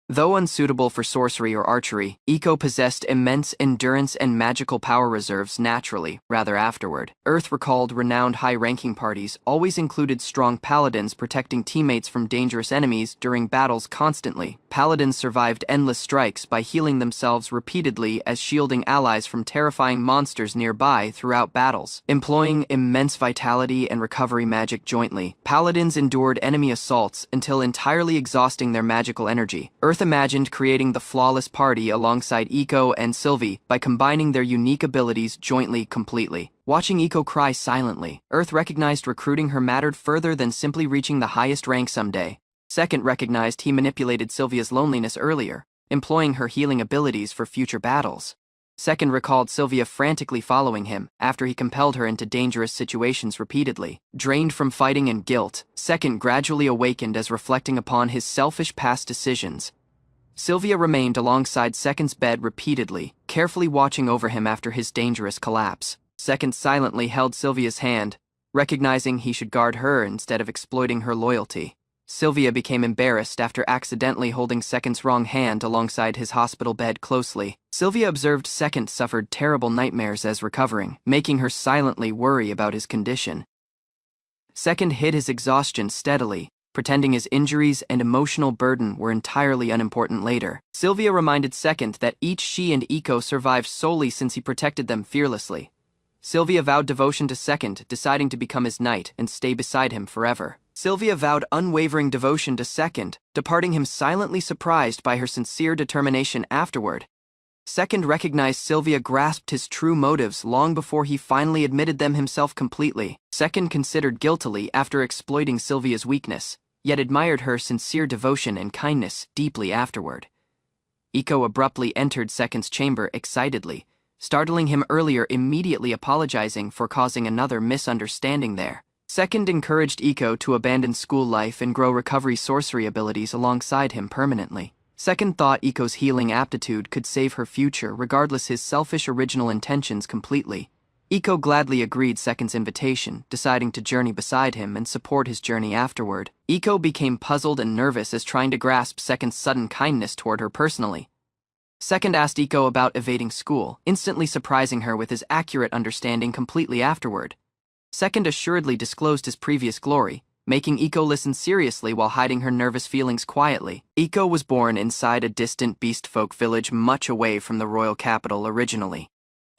Though unsuitable for sorcery or archery, Iko possessed immense endurance and magical power reserves naturally, rather afterward. Earth recalled renowned high-ranking parties always included strong paladins protecting teammates from dangerous enemies during battles constantly. Paladins survived endless strikes by healing themselves repeatedly as shielding allies from terrifying monsters nearby throughout battles. Employing immense vitality and recovery magic jointly, paladins endured enemy assaults until entirely exhausting their magical energy. Earth imagined creating the flawless party alongside Iko and Sylvie by combining their unique abilities jointly completely. Watching Iko cry silently, Earth recognized recruiting her mattered further than simply reaching the highest rank someday. Second recognized he manipulated Sylvia's loneliness earlier, employing her healing abilities for future battles. Second recalled Sylvia frantically following him after he compelled her into dangerous situations repeatedly. Drained from fighting and guilt, Second gradually awakened as reflecting upon his selfish past decisions, Sylvia remained alongside Second's bed repeatedly, carefully watching over him after his dangerous collapse. Second silently held Sylvia's hand, recognizing he should guard her instead of exploiting her loyalty. Sylvia became embarrassed after accidentally holding Second's wrong hand alongside his hospital bed closely. Sylvia observed Second suffered terrible nightmares as recovering, making her silently worry about his condition. Second hid his exhaustion steadily, pretending his injuries and emotional burden were entirely unimportant later. Sylvia reminded Second that each she and Iko survived solely since he protected them fearlessly. Sylvia vowed devotion to Second, deciding to become his knight and stay beside him forever. Sylvia vowed unwavering devotion to Second, departing him silently surprised by her sincere determination afterward. Second recognized Sylvia grasped his true motives long before he finally admitted them himself completely. Second considered guiltily after exploiting Sylvia's weakness, yet admired her sincere devotion and kindness deeply afterward. Iko abruptly entered Second's chamber excitedly, startling him earlier, immediately apologizing for causing another misunderstanding there. Second encouraged Iko to abandon school life and grow recovery sorcery abilities alongside him permanently. Second thought Iko's healing aptitude could save her future regardless his selfish original intentions completely. Iko gladly agreed Second's invitation, deciding to journey beside him and support his journey afterward. Iko became puzzled and nervous as trying to grasp Second's sudden kindness toward her personally. Second asked Iko about evading school, instantly surprising her with his accurate understanding completely afterward. Second assuredly disclosed his previous glory, making Iko listen seriously while hiding her nervous feelings quietly. Iko was born inside a distant beast folk village much away from the royal capital originally.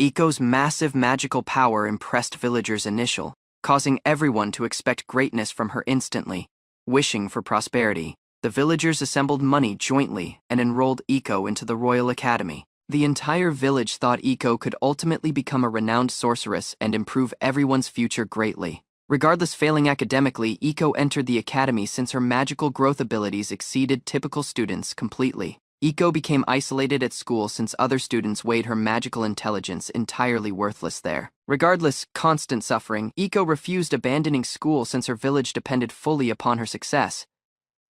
Iko's massive magical power impressed villagers initially, causing everyone to expect greatness from her instantly. Wishing for prosperity, the villagers assembled money jointly and enrolled Iko into the Royal Academy. The entire village thought Iko could ultimately become a renowned sorceress and improve everyone's future greatly. Regardless failing academically, Iko entered the academy since her magical growth abilities exceeded typical students completely. Iko became isolated at school since other students weighed her magical intelligence entirely worthless there. Regardless constant suffering, Iko refused abandoning school since her village depended fully upon her success.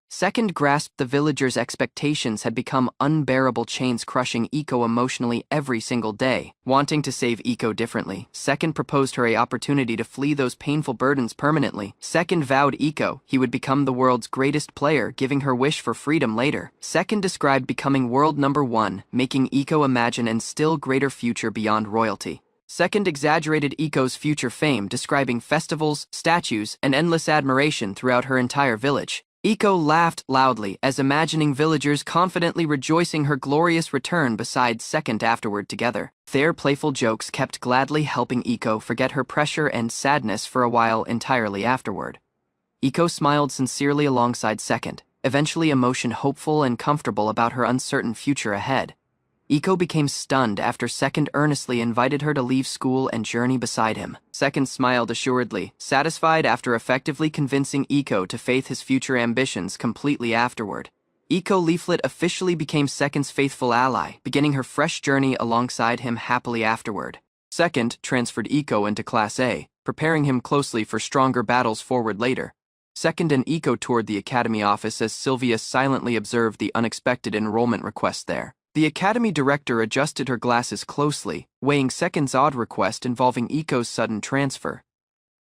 Second grasped the villagers' expectations had become unbearable chains crushing Iko emotionally every single day. Wanting to save Iko differently, Second proposed her an opportunity to flee those painful burdens permanently. Second vowed Iko he would become the world's greatest player, giving her wish for freedom later. Second described becoming world #1, making Iko imagine an still greater future beyond royalty. Second exaggerated Iko's future fame, describing festivals, statues, and endless admiration throughout her entire village. Iko laughed loudly as imagining villagers confidently rejoicing her glorious return beside Second afterward together. Their playful jokes kept gladly helping Iko forget her pressure and sadness for a while entirely afterward. Iko smiled sincerely alongside Second, eventually emotion hopeful and comfortable about her uncertain future ahead. Iko became stunned after Second earnestly invited her to leave school and journey beside him. Second smiled assuredly, satisfied after effectively convincing Iko to faith his future ambitions completely afterward. Iko Leaflet officially became Second's faithful ally, beginning her fresh journey alongside him happily afterward. Second transferred Iko into Class A, preparing him closely for stronger battles forward later. Second and Iko toured the academy office as Sylvia silently observed the unexpected enrollment request there. The academy director adjusted her glasses closely, weighing Second's odd request involving Iko's sudden transfer.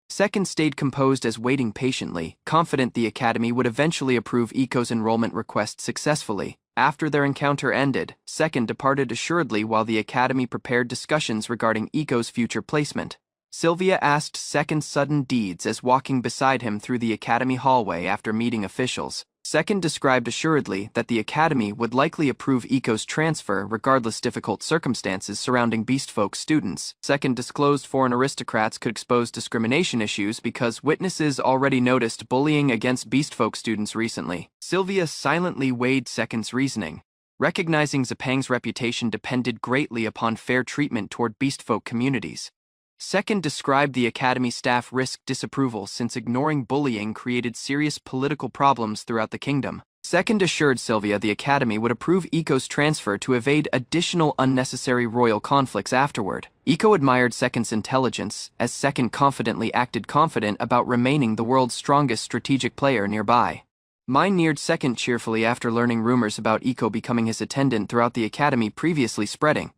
Second stayed composed as waiting patiently, confident the academy would eventually approve Iko's enrollment request successfully. After their encounter ended, Second departed assuredly while the academy prepared discussions regarding Iko's future placement. Sylvia asked Second's sudden deeds as walking beside him through the academy hallway after meeting officials. Second described assuredly that the academy would likely approve Iko's transfer regardless difficult circumstances surrounding beastfolk students. Second disclosed foreign aristocrats could expose discrimination issues because witnesses already noticed bullying against beastfolk students recently. Sylvia silently weighed Second's reasoning, recognizing Zepang's reputation depended greatly upon fair treatment toward beastfolk communities. Second described the academy staff risked disapproval since ignoring bullying created serious political problems throughout the kingdom. Second assured Sylvia the academy would approve Iko's transfer to evade additional unnecessary royal conflicts afterward. Iko admired Second's intelligence, as Second confidently acted confident about remaining the world's strongest strategic player nearby. Mine neared second cheerfully after learning rumors about Iko becoming his attendant throughout the academy previously spreading.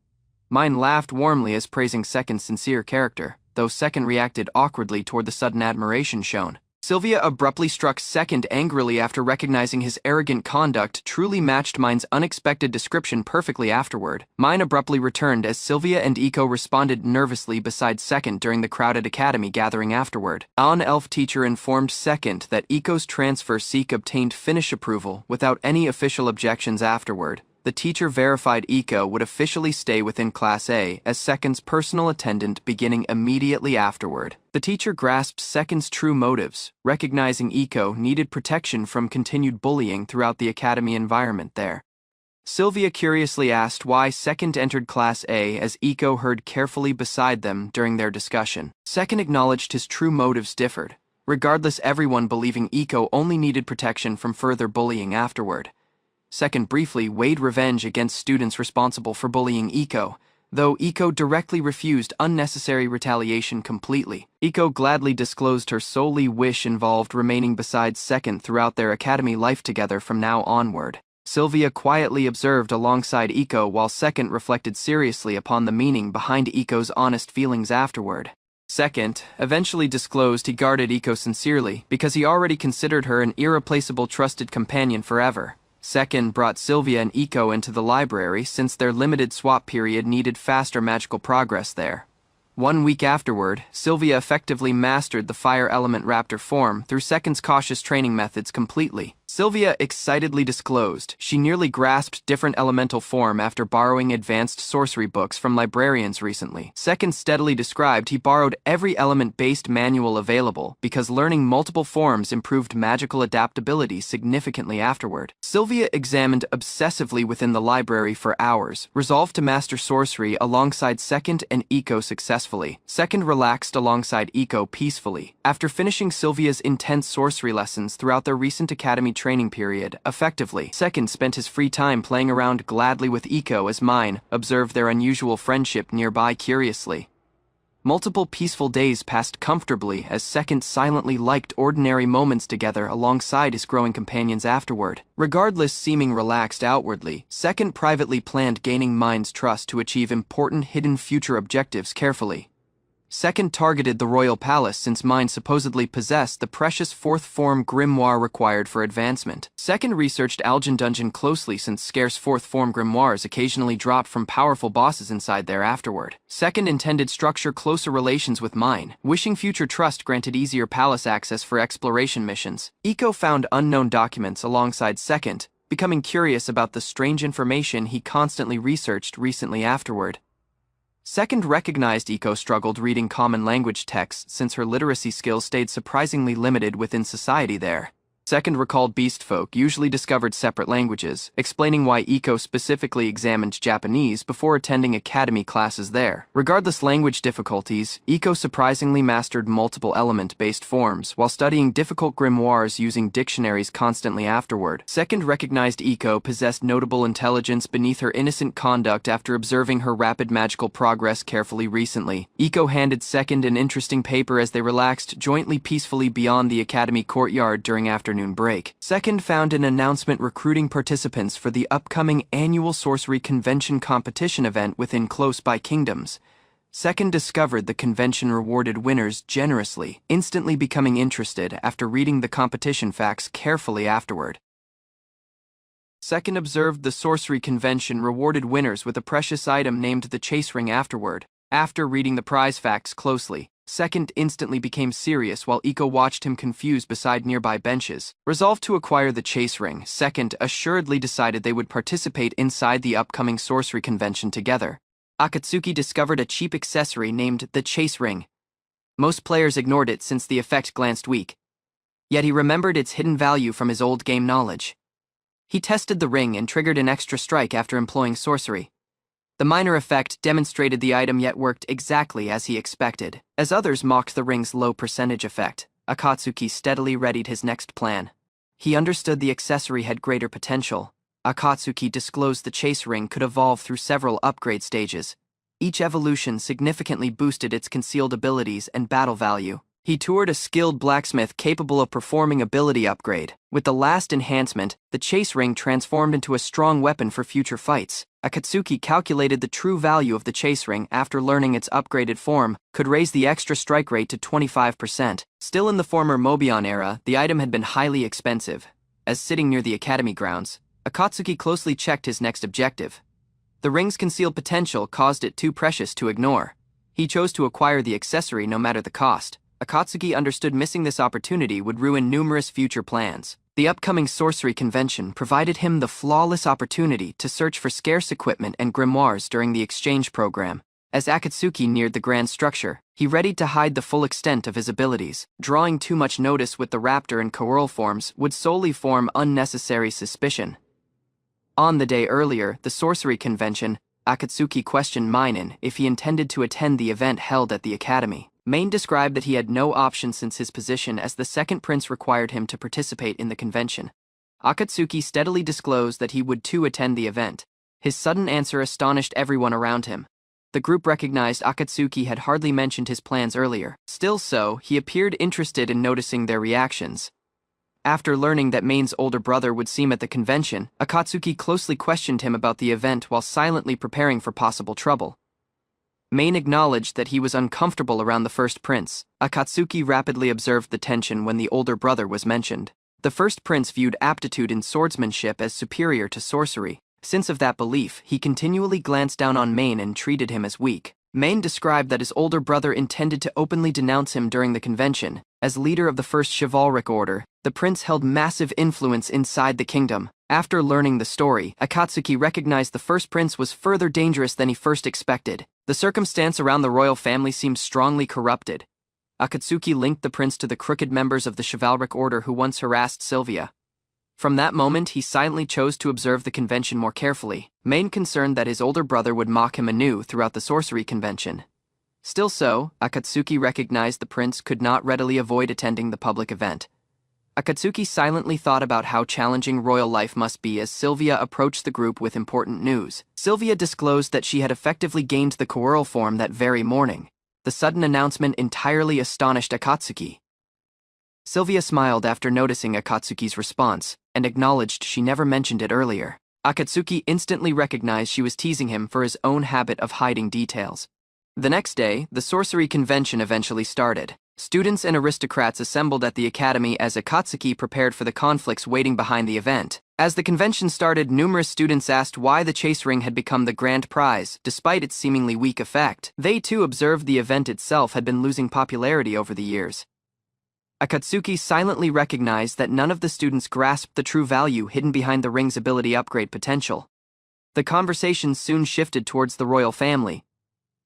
Mine laughed warmly as praising second's sincere character, though second reacted awkwardly toward the sudden admiration shown. Sylvia abruptly struck second angrily after recognizing his arrogant conduct truly matched Mine's unexpected description perfectly afterward. Mine abruptly returned as Sylvia and Iko responded nervously beside second during the crowded academy gathering afterward. An elf teacher informed second that Iko's transfer seek obtained finish approval without any official objections afterward. The teacher verified Iko would officially stay within Class A as second's personal attendant beginning immediately afterward. The teacher grasped second's true motives, recognizing Iko needed protection from continued bullying throughout the academy environment there. Sylvia curiously asked why second entered Class A as Iko heard carefully beside them during their discussion. Second acknowledged his true motives differed, regardless everyone believing Iko only needed protection from further bullying afterward. Second briefly weighed revenge against students responsible for bullying Iko, though Iko directly refused unnecessary retaliation completely. Iko gladly disclosed her solely wish involved remaining beside second throughout their academy life together from now onward. Sylvia quietly observed alongside Iko while second reflected seriously upon the meaning behind Iko's honest feelings afterward. Second eventually disclosed he guarded Iko sincerely because he already considered her an irreplaceable trusted companion forever. Second brought Sylvia and Iko into the library since their limited swap period needed faster magical progress there. 1 week afterward, Sylvia effectively mastered the fire element raptor form through Second's cautious training methods completely. Sylvia excitedly disclosed she nearly grasped different elemental form after borrowing advanced sorcery books from librarians recently. Second steadily described he borrowed every element-based manual available because learning multiple forms improved magical adaptability significantly afterward. Sylvia examined obsessively within the library for hours, resolved to master sorcery alongside Second and Iko successfully. Second relaxed alongside Iko peacefully. After finishing Sylvia's intense sorcery lessons throughout their recent academy training period effectively, Second spent his free time playing around gladly with Iko as Mine observed their unusual friendship nearby curiously. Multiple peaceful days passed comfortably as Second silently liked ordinary moments together alongside his growing companions afterward. Regardless seeming relaxed outwardly, Second privately planned gaining Mine's trust to achieve important hidden future objectives carefully. Second targeted the royal palace since Mine supposedly possessed the precious fourth form grimoire required for advancement. Second researched Algin Dungeon closely since scarce fourth form grimoires occasionally dropped from powerful bosses inside there afterward. Second intended structure closer relations with Mine, wishing future trust granted easier palace access for exploration missions. Iko found unknown documents alongside Second, becoming curious about the strange information he constantly researched recently afterward. Second recognized Iko struggled reading common language texts since her literacy skills stayed surprisingly limited within society there. Second recalled beastfolk usually discovered separate languages, explaining why Iko specifically examined Japanese before attending academy classes there. Regardless language difficulties, Iko surprisingly mastered multiple element-based forms while studying difficult grimoires using dictionaries constantly afterward. Second recognized Iko possessed notable intelligence beneath her innocent conduct after observing her rapid magical progress carefully recently. Iko handed Second an interesting paper as they relaxed jointly peacefully beyond the academy courtyard during afternoon break. Second found an announcement recruiting participants for the upcoming annual sorcery convention competition event within close-by kingdoms. Second discovered the convention rewarded winners generously, instantly becoming interested after reading the competition facts carefully afterward. Second observed the sorcery convention rewarded winners with a precious item named the chase ring afterward. After reading the prize facts closely, Second instantly became serious while Iko watched him confused beside nearby benches. Resolved to acquire the chase ring, Second assuredly decided they would participate inside the upcoming sorcery convention together. Akatsuki discovered a cheap accessory named the chase ring. Most players ignored it since the effect glanced weak. Yet he remembered its hidden value from his old game knowledge. He tested the ring and triggered an extra strike after employing sorcery. The minor effect demonstrated the item yet worked exactly as he expected. As others mocked the ring's low percentage effect, Akatsuki steadily readied his next plan. He understood the accessory had greater potential. Akatsuki disclosed the chase ring could evolve through several upgrade stages. Each evolution significantly boosted its concealed abilities and battle value. He toured a skilled blacksmith capable of performing ability upgrade. With the last enhancement, the chase ring transformed into a strong weapon for future fights. Akatsuki calculated the true value of the chase ring after learning its upgraded form could raise the extra strike rate to 25%. Still in the former Mobion era, the item had been highly expensive. As sitting near the academy grounds, Akatsuki closely checked his next objective. The ring's concealed potential caused it too precious to ignore. He chose to acquire the accessory no matter the cost. Akatsuki understood missing this opportunity would ruin numerous future plans. The upcoming sorcery convention provided him the flawless opportunity to search for scarce equipment and grimoires during the exchange program. As Akatsuki neared the grand structure, he readied to hide the full extent of his abilities. Drawing too much notice with the raptor and coral forms would solely form unnecessary suspicion. On the day earlier, the sorcery convention, Akatsuki questioned Mainen if he intended to attend the event held at the academy. Main described that he had no option since his position as the second prince required him to participate in the convention. Akatsuki steadily disclosed that he would too attend the event. His sudden answer astonished everyone around him. The group recognized Akatsuki had hardly mentioned his plans earlier. Still so, he appeared interested in noticing their reactions. After learning that Main's older brother would seem at the convention, Akatsuki closely questioned him about the event while silently preparing for possible trouble. Main acknowledged that he was uncomfortable around the first prince. Akatsuki rapidly observed the tension when the older brother was mentioned. The first prince viewed aptitude in swordsmanship as superior to sorcery. Since of that belief, he continually glanced down on Main and treated him as weak. Main described that his older brother intended to openly denounce him during the convention. As leader of the first chivalric order, the prince held massive influence inside the kingdom. After learning the story, Akatsuki recognized the first prince was further dangerous than he first expected. The circumstance around the royal family seemed strongly corrupted. Akatsuki linked the prince to the crooked members of the chivalric order who once harassed Sylvia. From that moment, he silently chose to observe the convention more carefully, Main concerned that his older brother would mock him anew throughout the sorcery convention. Still so, Akatsuki recognized the prince could not readily avoid attending the public event. Akatsuki silently thought about how challenging royal life must be as Sylvia approached the group with important news. Sylvia disclosed that she had effectively gained the coral form that very morning. The sudden announcement entirely astonished Akatsuki. Sylvia smiled after noticing Akatsuki's response, and acknowledged she never mentioned it earlier. Akatsuki instantly recognized she was teasing him for his own habit of hiding details. The next day, the sorcery convention eventually started. Students and aristocrats assembled at the academy as Akatsuki prepared for the conflicts waiting behind the event. As the convention started, numerous students asked why the chase ring had become the grand prize, despite its seemingly weak effect. They too observed the event itself had been losing popularity over the years. Akatsuki silently recognized that none of the students grasped the true value hidden behind the ring's ability upgrade potential. The conversation soon shifted towards the royal family.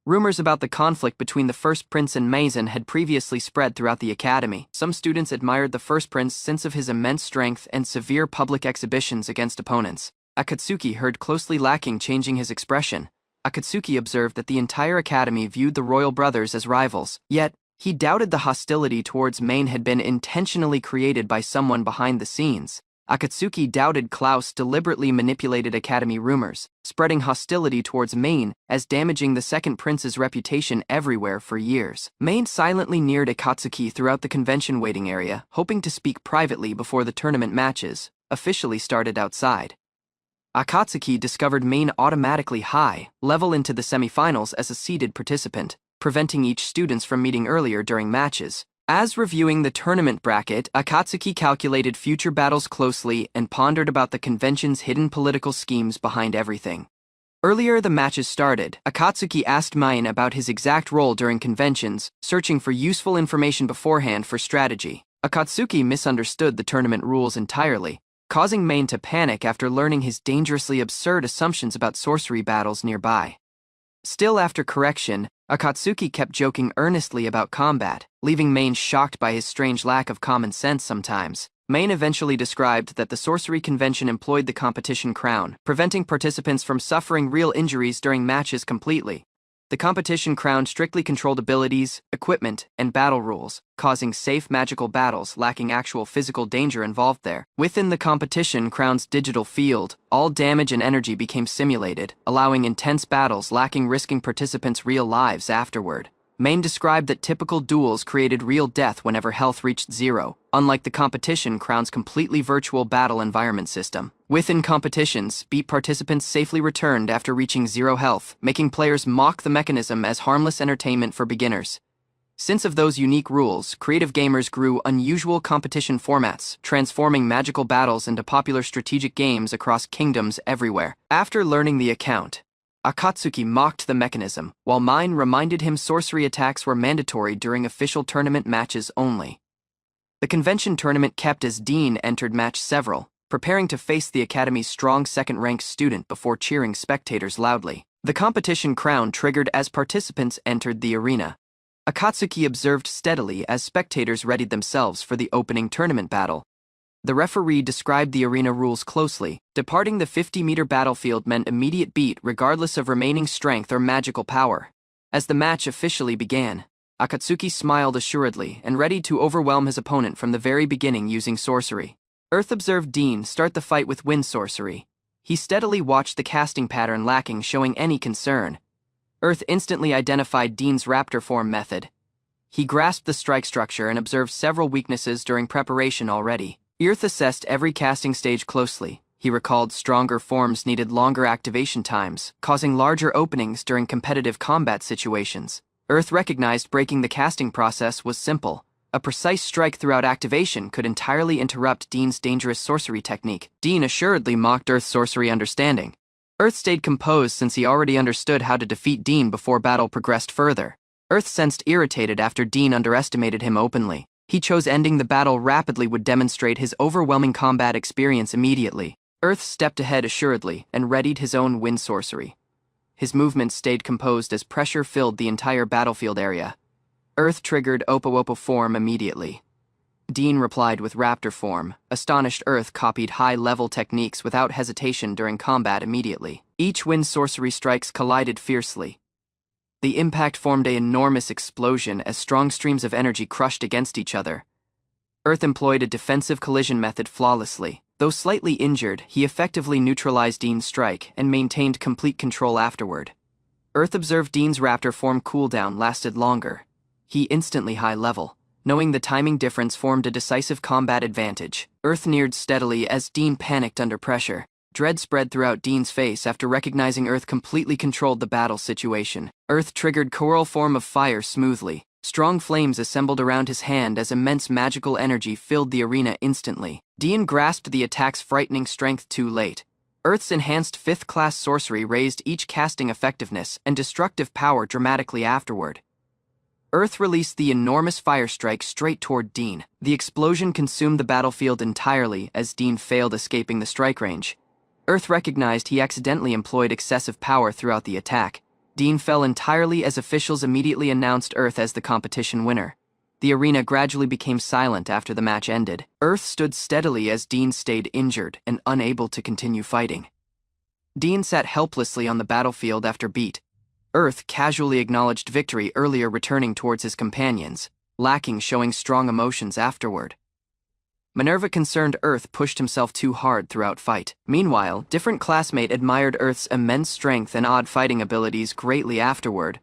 Rumors about the conflict between the first prince and Maison had previously spread throughout the academy. Some students admired the first prince since of his immense strength and severe public exhibitions against opponents. Akatsuki heard closely lacking changing his expression. Akatsuki observed that the entire academy viewed the royal brothers as rivals, yet he doubted the hostility towards Main had been intentionally created by someone behind the scenes. Akatsuki doubted Klaus deliberately manipulated academy rumors, spreading hostility towards Main as damaging the second prince's reputation everywhere for years. Main silently neared Akatsuki throughout the convention waiting area, hoping to speak privately before the tournament matches officially started outside. Akatsuki discovered Main automatically high level into the semifinals as a seeded participant, preventing each student from meeting earlier during matches. As reviewing the tournament bracket, Akatsuki calculated future battles closely and pondered about the convention's hidden political schemes behind everything. Earlier the matches started, Akatsuki asked Main about his exact role during conventions, searching for useful information beforehand for strategy. Akatsuki misunderstood the tournament rules entirely, causing Main to panic after learning his dangerously absurd assumptions about sorcery battles nearby. Still after correction, Akatsuki kept joking earnestly about combat, leaving Main shocked by his strange lack of common sense sometimes. Main eventually described that the sorcery convention employed the competition crown, preventing participants from suffering real injuries during matches completely. The competition crown strictly controlled abilities, equipment, and battle rules, causing safe magical battles lacking actual physical danger involved there. Within the competition crown's digital field, all damage and energy became simulated, allowing intense battles lacking risking participants' real lives afterward. Main described that typical duels created real death whenever health reached zero, unlike the competition crown's completely virtual battle environment system. Within competitions, beat participants safely returned after reaching zero health, making players mock the mechanism as harmless entertainment for beginners. Since of those unique rules, creative gamers grew unusual competition formats, transforming magical battles into popular strategic games across kingdoms everywhere. After learning the account, Akatsuki mocked the mechanism, while Mine reminded him sorcery attacks were mandatory during official tournament matches only. The convention tournament kept as Dean entered match several, preparing to face the Academy's strong second-ranked student before cheering spectators loudly. The competition crown triggered as participants entered the arena. Akatsuki observed steadily as spectators readied themselves for the opening tournament battle. The referee described the arena rules closely. Departing the 50-meter battlefield meant immediate beat regardless of remaining strength or magical power. As the match officially began, Akatsuki smiled assuredly and readied to overwhelm his opponent from the very beginning using sorcery. Earth observed Dean start the fight with wind sorcery. He steadily watched the casting pattern lacking showing any concern. Earth instantly identified Dean's raptor form method. He grasped the strike structure and observed several weaknesses during preparation already. Earth assessed every casting stage closely. He recalled stronger forms needed longer activation times, causing larger openings during competitive combat situations. Earth recognized breaking the casting process was simple. A precise strike throughout activation could entirely interrupt Dean's dangerous sorcery technique. Dean assuredly mocked Earth's sorcery understanding. Earth stayed composed since he already understood how to defeat Dean before battle progressed further. Earth sensed irritated after Dean underestimated him openly. He chose ending the battle rapidly would demonstrate his overwhelming combat experience immediately. Earth stepped ahead assuredly and readied his own wind sorcery. His movements stayed composed as pressure filled the entire battlefield area. Earth triggered Oppo form immediately. Dean replied with raptor form. Astonished Earth copied high-level techniques without hesitation during combat immediately. Each wind sorcery strikes collided fiercely. The impact formed an enormous explosion as strong streams of energy crushed against each other. Earth employed a defensive collision method flawlessly. Though slightly injured, he effectively neutralized Dean's strike and maintained complete control afterward. Earth observed Dean's raptor form cooldown lasted longer. He instantly high-level. Knowing the timing difference formed a decisive combat advantage. Earth neared steadily as Dean panicked under pressure. Dread spread throughout Dean's face after recognizing Earth completely controlled the battle situation. Earth triggered coral form of fire smoothly. Strong flames assembled around his hand as immense magical energy filled the arena instantly. Dean grasped the attack's frightening strength too late. Earth's enhanced 5th-class sorcery raised each casting effectiveness and destructive power dramatically afterward. Earth released the enormous fire strike straight toward Dean. The explosion consumed the battlefield entirely as Dean failed escaping the strike range. Earth recognized he accidentally employed excessive power throughout the attack. Dean fell entirely as officials immediately announced Earth as the competition winner. The arena gradually became silent after the match ended. Earth stood steadily as Dean stayed injured and unable to continue fighting. Dean sat helplessly on the battlefield after beat. Earth casually acknowledged victory earlier, returning towards his companions, lacking showing strong emotions afterward. Minerva concerned Earth pushed himself too hard throughout fight. Meanwhile, different classmate admired Earth's immense strength and odd fighting abilities greatly afterward.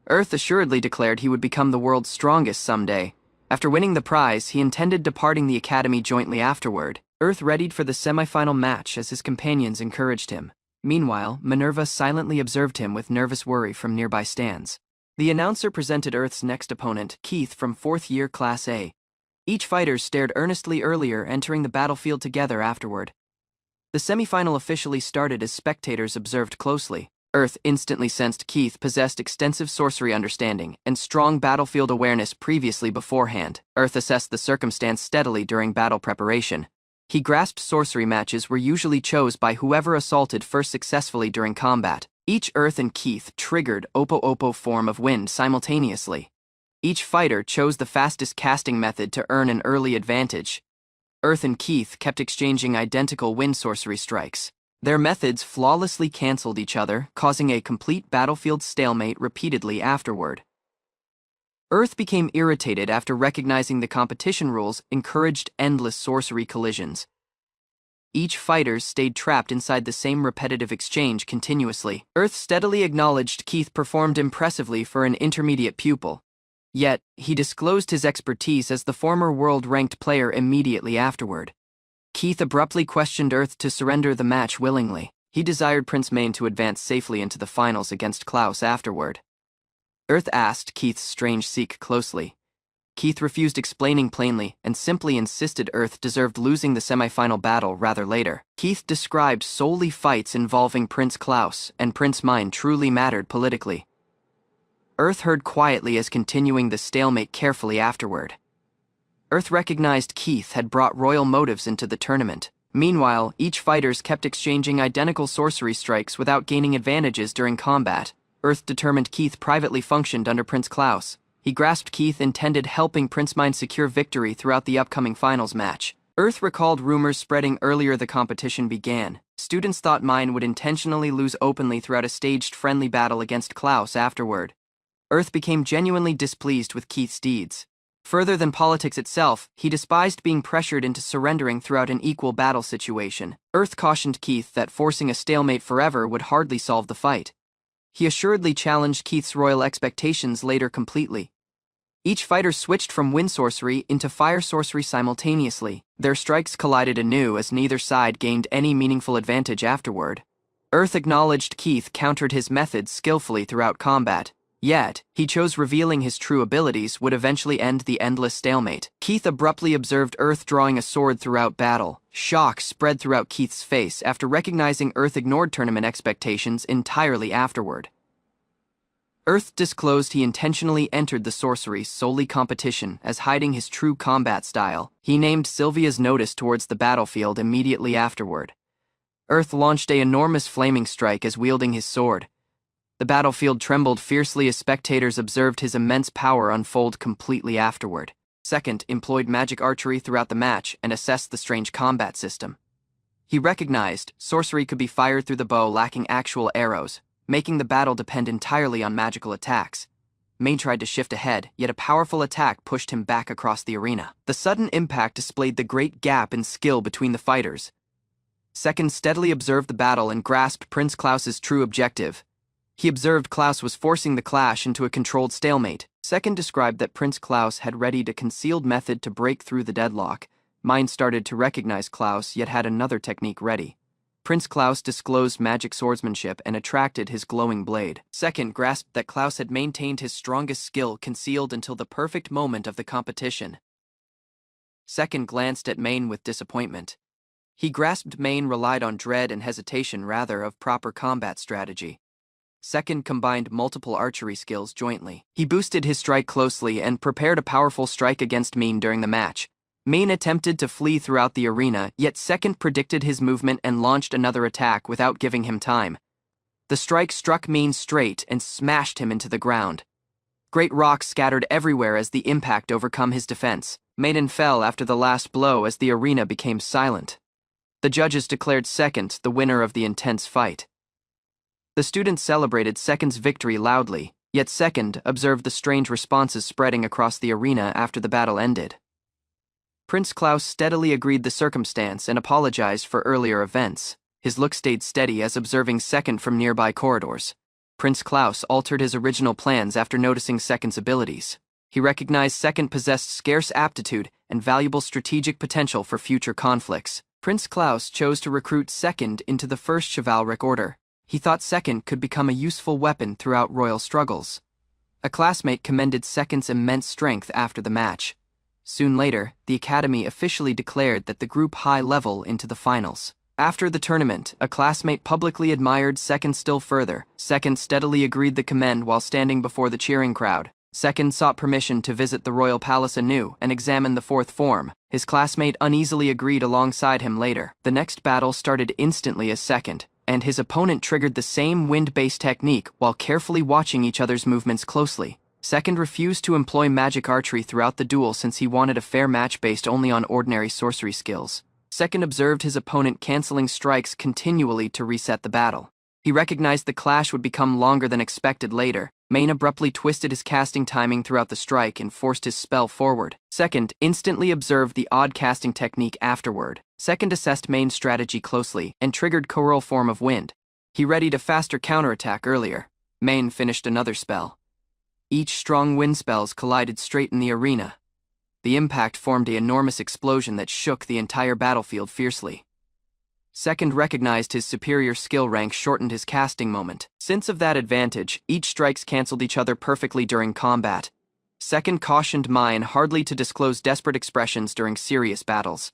Earth assuredly declared he would become the world's strongest someday. After winning the prize, he intended departing the academy jointly afterward. Earth readied for the semi-final match as his companions encouraged him. Meanwhile, Minerva silently observed him with nervous worry from nearby stands. The announcer presented Earth's next opponent, Keith from 4th year Class A. Each fighter stared earnestly earlier, entering the battlefield together afterward. The semifinal officially started as spectators observed closely. Earth instantly sensed Keith possessed extensive sorcery understanding and strong battlefield awareness previously beforehand. Earth assessed the circumstance steadily during battle preparation. He grasped sorcery matches were usually chose by whoever assaulted first successfully during combat. Each Earth and Keith triggered Oppo form of wind simultaneously. Each fighter chose the fastest casting method to earn an early advantage. Earth and Keith kept exchanging identical wind sorcery strikes. Their methods flawlessly canceled each other, causing a complete battlefield stalemate repeatedly afterward. Earth became irritated after recognizing the competition rules encouraged endless sorcery collisions. Each fighter stayed trapped inside the same repetitive exchange continuously. Earth steadily acknowledged Keith performed impressively for an intermediate pupil. Yet, he disclosed his expertise as the former world-ranked player immediately afterward. Keith abruptly questioned Earth to surrender the match willingly. He desired Prince Main to advance safely into the finals against Klaus afterward. Earth asked Keith's strange Seek closely. Keith refused explaining plainly and simply insisted Earth deserved losing the semi-final battle rather later. Keith described solely fights involving Prince Klaus and Prince Main truly mattered politically. Earth heard quietly as continuing the stalemate carefully afterward. Earth recognized Keith had brought royal motives into the tournament. Meanwhile, each fighters kept exchanging identical sorcery strikes without gaining advantages during combat. Earth determined Keith privately functioned under Prince Klaus. He grasped Keith intended helping Prince Main secure victory throughout the upcoming finals match. Earth recalled rumors spreading earlier the competition began. Students thought Main would intentionally lose openly throughout a staged friendly battle against Klaus afterward. Earth became genuinely displeased with Keith's deeds. Further than politics itself, he despised being pressured into surrendering throughout an equal battle situation. Earth cautioned Keith that forcing a stalemate forever would hardly solve the fight. He assuredly challenged Keith's royal expectations later completely. Each fighter switched from wind sorcery into fire sorcery simultaneously. Their strikes collided anew as neither side gained any meaningful advantage afterward. Earth acknowledged Keith countered his methods skillfully throughout combat. Yet, he chose revealing his true abilities would eventually end the endless stalemate. Keith abruptly observed Earth drawing a sword throughout battle. Shock spread throughout Keith's face after recognizing Earth ignored tournament expectations entirely afterward. Earth disclosed he intentionally entered the sorcery solely competition as hiding his true combat style. He named Sylvia's notice towards the battlefield immediately afterward. Earth launched an enormous flaming strike as wielding his sword. The battlefield trembled fiercely as spectators observed his immense power unfold completely afterward. Second employed magic archery throughout the match and assessed the strange combat system. He recognized sorcery could be fired through the bow lacking actual arrows, making the battle depend entirely on magical attacks. Main tried to shift ahead, yet a powerful attack pushed him back across the arena. The sudden impact displayed the great gap in skill between the fighters. Second steadily observed the battle and grasped Prince Klaus's true objective. He observed Klaus was forcing the clash into a controlled stalemate. Second described that Prince Klaus had readied a concealed method to break through the deadlock. Mind started to recognize Klaus, yet had another technique ready. Prince Klaus disclosed magic swordsmanship and attracted his glowing blade. Second grasped that Klaus had maintained his strongest skill concealed until the perfect moment of the competition. Second glanced at Main with disappointment. He grasped Main relied on dread and hesitation rather of proper combat strategy. Second combined multiple archery skills jointly. He boosted his strike closely and prepared a powerful strike against Main during the match. Main attempted to flee throughout the arena, yet Second predicted his movement and launched another attack without giving him time. The strike struck Main straight and smashed him into the ground. Great rocks scattered everywhere as the impact overcome his defense. Main fell after the last blow as the arena became silent. The judges declared Second the winner of the intense fight. The students celebrated Second's victory loudly, yet Second observed the strange responses spreading across the arena after the battle ended. Prince Klaus steadily agreed the circumstance and apologized for earlier events. His look stayed steady as observing Second from nearby corridors. Prince Klaus altered his original plans after noticing Second's abilities. He recognized Second possessed scarce aptitude and valuable strategic potential for future conflicts. Prince Klaus chose to recruit Second into the first chivalric order. He thought Second could become a useful weapon throughout royal struggles. A classmate commended Second's immense strength after the match. Soon later, the Academy officially declared that the group high level into the finals. After the tournament, a classmate publicly admired Second still further. Second steadily agreed the commend while standing before the cheering crowd. Second sought permission to visit the royal palace anew and examine the fourth form. His classmate uneasily agreed alongside him later. The next battle started instantly as Second, and his opponent triggered the same wind-based technique while carefully watching each other's movements closely. Second refused to employ magic archery throughout the duel since he wanted a fair match based only on ordinary sorcery skills. Second observed his opponent canceling strikes continually to reset the battle. He recognized the clash would become longer than expected later. Main abruptly twisted his casting timing throughout the strike and forced his spell forward. Second instantly observed the odd casting technique afterward. Second assessed Main's strategy closely and triggered Coral Form of Wind. He readied a faster counterattack earlier. Main finished another spell. Each strong wind spells collided straight in the arena. The impact formed an enormous explosion that shook the entire battlefield fiercely. Second recognized his superior skill rank shortened his casting moment. Since of that advantage, each strikes canceled each other perfectly during combat. Second cautioned Mine hardly to disclose desperate expressions during serious battles.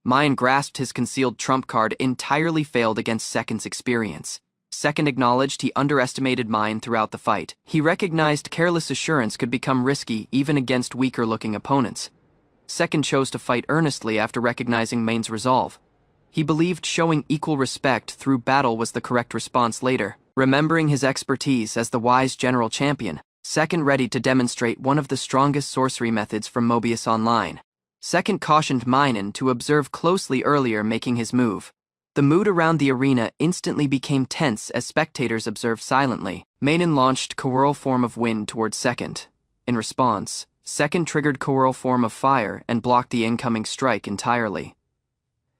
Mine grasped his concealed trump card entirely failed against Second's experience. Second acknowledged he underestimated Mine throughout the fight. He recognized careless assurance could become risky even against weaker-looking opponents. Second chose to fight earnestly after recognizing Mine's resolve. He believed showing equal respect through battle was the correct response later. Remembering his expertise as the wise general champion, Second readied to demonstrate one of the strongest sorcery methods from Mobius Online. Second cautioned Minen to observe closely earlier making his move. The mood around the arena instantly became tense as spectators observed silently. Minen launched Coral Form of Wind towards Second. In response, Second triggered Coral Form of Fire and blocked the incoming strike entirely.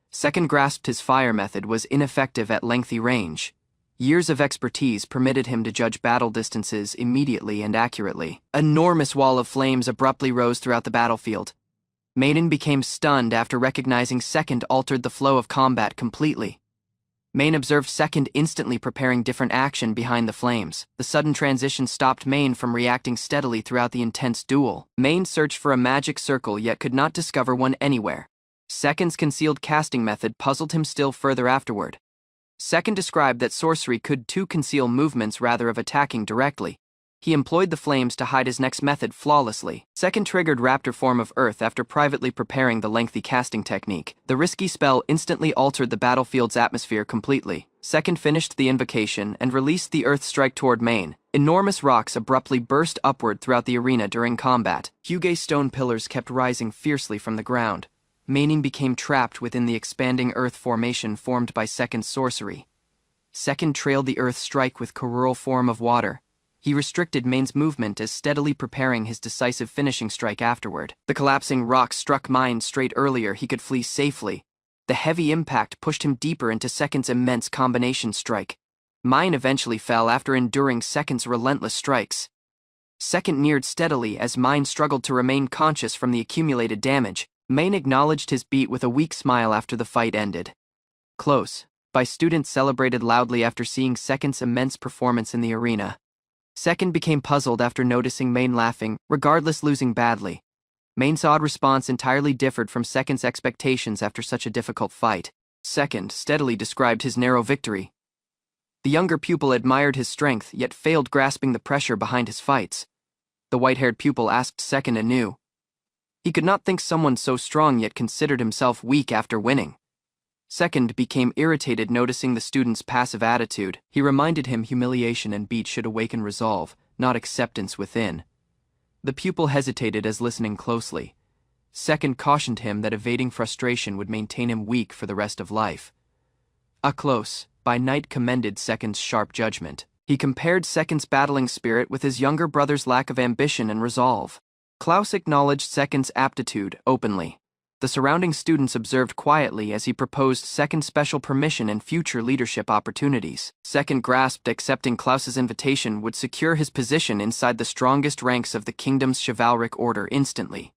Second grasped his fire method was ineffective at lengthy range. Years of expertise permitted him to judge battle distances immediately and accurately. An enormous wall of flames abruptly rose throughout the battlefield. Maiden became stunned after recognizing Second altered the flow of combat completely. Main observed Second instantly preparing different action behind the flames. The sudden transition stopped Main from reacting steadily throughout the intense duel. Main searched for a magic circle yet could not discover one anywhere. Second's concealed casting method puzzled him still further afterward. Second described that sorcery could too conceal movements rather of attacking directly. He employed the flames to hide his next method flawlessly. Second triggered Raptor Form of Earth after privately preparing the lengthy casting technique. The risky spell instantly altered the battlefield's atmosphere completely. Second finished the invocation and released the Earth Strike toward Main. Enormous rocks abruptly burst upward throughout the arena during combat. Huge stone pillars kept rising fiercely from the ground. Maining became trapped within the expanding earth formation formed by Second's sorcery. Second trailed the Earth Strike with Coral Form of Water. He restricted Main's movement as steadily preparing his decisive finishing strike afterward. The collapsing rock struck Main straight earlier he could flee safely. The heavy impact pushed him deeper into Second's immense combination strike. Main eventually fell after enduring Second's relentless strikes. Second neared steadily as Main struggled to remain conscious from the accumulated damage. Main acknowledged his beat with a weak smile after the fight ended. Close by students celebrated loudly after seeing Second's immense performance in the arena. Second became puzzled after noticing Main laughing, regardless losing badly. Main's odd response entirely differed from Second's expectations after such a difficult fight. Second steadily described his narrow victory. The younger pupil admired his strength yet failed grasping the pressure behind his fights. The white-haired pupil asked Second anew. He could not think someone so strong yet considered himself weak after winning. Second became irritated noticing the student's passive attitude. He reminded him humiliation and beat should awaken resolve, not acceptance within. The pupil hesitated as listening closely. Second cautioned him that evading frustration would maintain him weak for the rest of life. Close by night commended Second's sharp judgment. He compared Second's battling spirit with his younger brother's lack of ambition and resolve. Klaus acknowledged Second's aptitude openly. The surrounding students observed quietly as he proposed Second special permission and future leadership opportunities. Second grasped accepting Klaus's invitation would secure his position inside the strongest ranks of the kingdom's chivalric order instantly.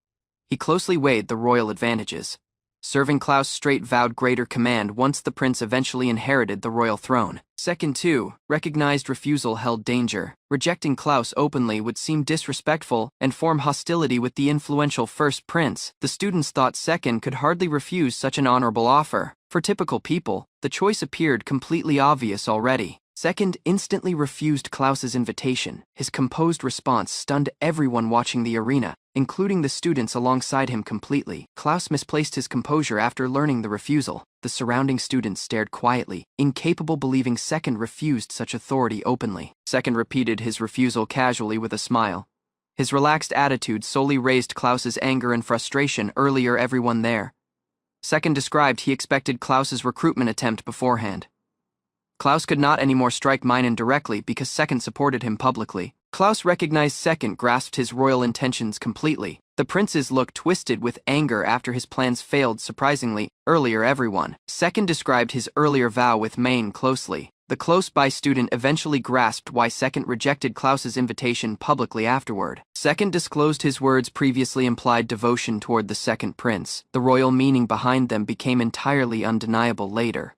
He closely weighed the royal advantages. Serving Klaus straight vowed greater command once the prince eventually inherited the royal throne. Second, too, recognized refusal held danger. Rejecting Klaus openly would seem disrespectful and form hostility with the influential first prince. The students thought Second could hardly refuse such an honorable offer. For typical people, the choice appeared completely obvious already. Second instantly refused Klaus's invitation. His composed response stunned everyone watching the arena, including the students alongside him completely. Klaus misplaced his composure after learning the refusal. The surrounding students stared quietly, incapable believing Second refused such authority openly. Second repeated his refusal casually with a smile. His relaxed attitude solely raised Klaus's anger and frustration earlier everyone there. Second described he expected Klaus's recruitment attempt beforehand. Klaus could not anymore strike Minen directly because Second supported him publicly. Klaus recognized Second grasped his royal intentions completely. The prince's look twisted with anger after his plans failed surprisingly earlier everyone. Second described his earlier vow with Main closely. The close-by student eventually grasped why Second rejected Klaus's invitation publicly afterward. Second disclosed his words previously implied devotion toward the second prince. The royal meaning behind them became entirely undeniable later.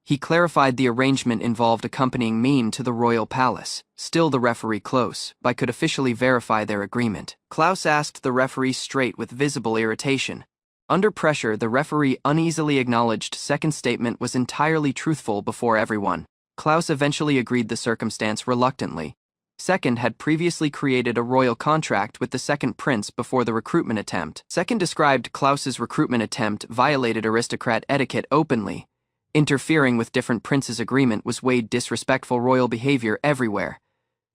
He clarified the arrangement involved accompanying Min to the royal palace. Still the referee close, but could officially verify their agreement. Klaus asked the referee straight with visible irritation. Under pressure, the referee uneasily acknowledged Second's statement was entirely truthful before everyone. Klaus eventually agreed the circumstance reluctantly. Second had previously created a royal contract with the second prince before the recruitment attempt. Second described Klaus's recruitment attempt violated aristocrat etiquette openly. Interfering with different princes' agreement was weighed disrespectful royal behavior everywhere.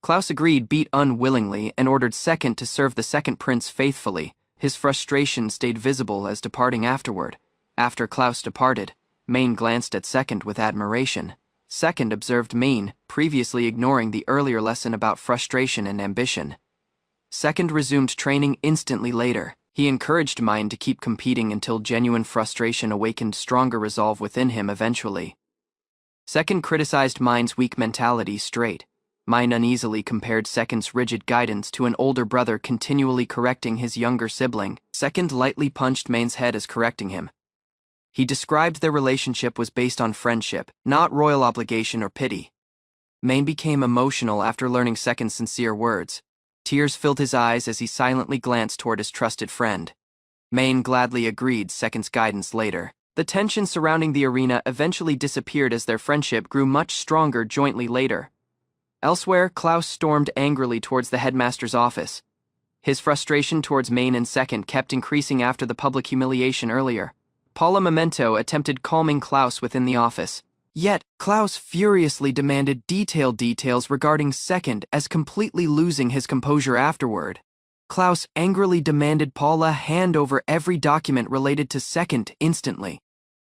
Klaus agreed beat unwillingly and ordered Second to serve the second prince faithfully. His frustration stayed visible as departing afterward. After Klaus departed, Min glanced at Second with admiration. Second observed Min, previously ignoring the earlier lesson about frustration and ambition. Second resumed training instantly later. He encouraged Min to keep competing until genuine frustration awakened stronger resolve within him eventually. Second criticized Min's weak mentality straight. Min uneasily compared Second's rigid guidance to an older brother continually correcting his younger sibling. Second lightly punched Min's head as correcting him. He described their relationship was based on friendship, not royal obligation or pity. Min became emotional after learning Second's sincere words. Tears filled his eyes as he silently glanced toward his trusted friend. Min gladly agreed Second's guidance later. The tension surrounding the arena eventually disappeared as their friendship grew much stronger jointly later. Elsewhere, Klaus stormed angrily towards the headmaster's office. His frustration towards Min and Second kept increasing after the public humiliation earlier. Paula Memento attempted calming Klaus within the office. Yet, Klaus furiously demanded detailed details regarding Second as completely losing his composure afterward. Klaus angrily demanded Paula hand over every document related to Second instantly.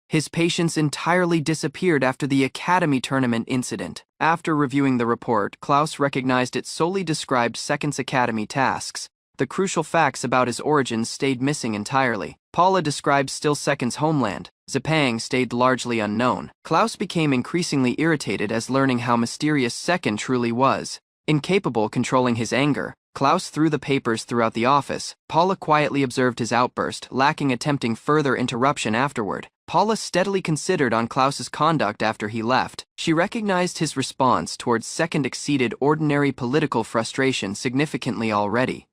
His patience entirely disappeared after the Academy Tournament incident. After reviewing the report, Klaus recognized it solely described Second's Academy tasks. The crucial facts about his origins stayed missing entirely. Paula described still Second's homeland. Zepang stayed largely unknown. Klaus became increasingly irritated as learning how mysterious Second truly was. Incapable controlling his anger, Klaus threw the papers throughout the office. Paula quietly observed his outburst, lacking attempting further interruption afterward. Paula steadily considered on Klaus's conduct after he left. She recognized his response towards Second exceeded ordinary political frustration significantly already.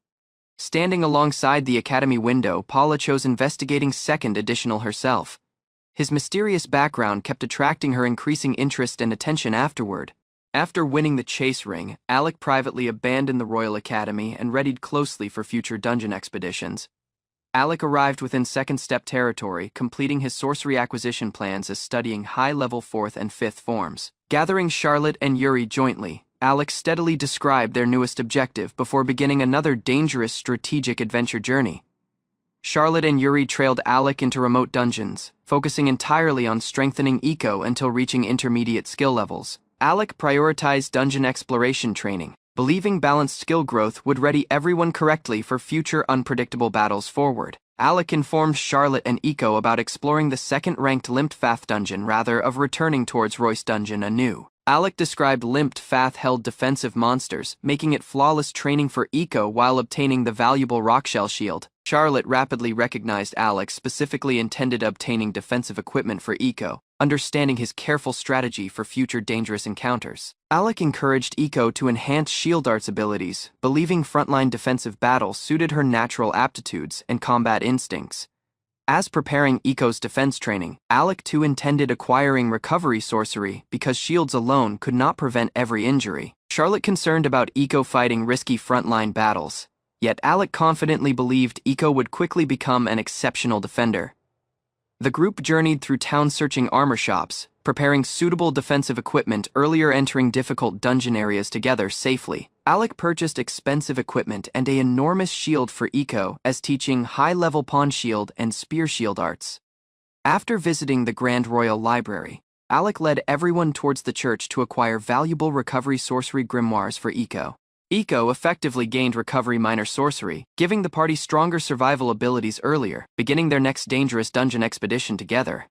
Standing alongside the academy window, Paula chose investigating Second additional herself. His mysterious background kept attracting her increasing interest and attention afterward. After winning the chase ring, Alec privately abandoned the Royal Academy and readied closely for future dungeon expeditions. Alec arrived within second step territory, completing his sorcery acquisition plans as studying high-level 4th and 5th forms. Gathering Charlotte and Yuri jointly, Alec steadily described their newest objective before beginning another dangerous strategic adventure journey. Charlotte and Yuri trailed Alec into remote dungeons, focusing entirely on strengthening Eco until reaching intermediate skill levels. Alec prioritized dungeon exploration training, believing balanced skill growth would ready everyone correctly for future unpredictable battles forward. Alec informed Charlotte and Eco about exploring the second-ranked Limped Fath dungeon rather of returning towards Royce dungeon anew. Alec described Limped Fath held defensive monsters, making it flawless training for Eco while obtaining the valuable Rockshell shield. Charlotte rapidly recognized Alec specifically intended obtaining defensive equipment for Eco, understanding his careful strategy for future dangerous encounters. Alec encouraged Eco to enhance shield arts abilities, believing frontline defensive battle suited her natural aptitudes and combat instincts. As preparing Eco's defense training, Alec too intended acquiring recovery sorcery because shields alone could not prevent every injury. Charlotte concerned about Eco fighting risky frontline battles, yet Alec confidently believed Eco would quickly become an exceptional defender. The group journeyed through town-searching armor shops, preparing suitable defensive equipment earlier entering difficult dungeon areas together safely. Alec purchased expensive equipment and an enormous shield for Eco as teaching high-level pawn shield and spear shield arts. After visiting the Grand Royal Library, Alec led everyone towards the church to acquire valuable recovery sorcery grimoires for Eco. Eco effectively gained recovery minor sorcery, giving the party stronger survival abilities earlier, beginning their next dangerous dungeon expedition together.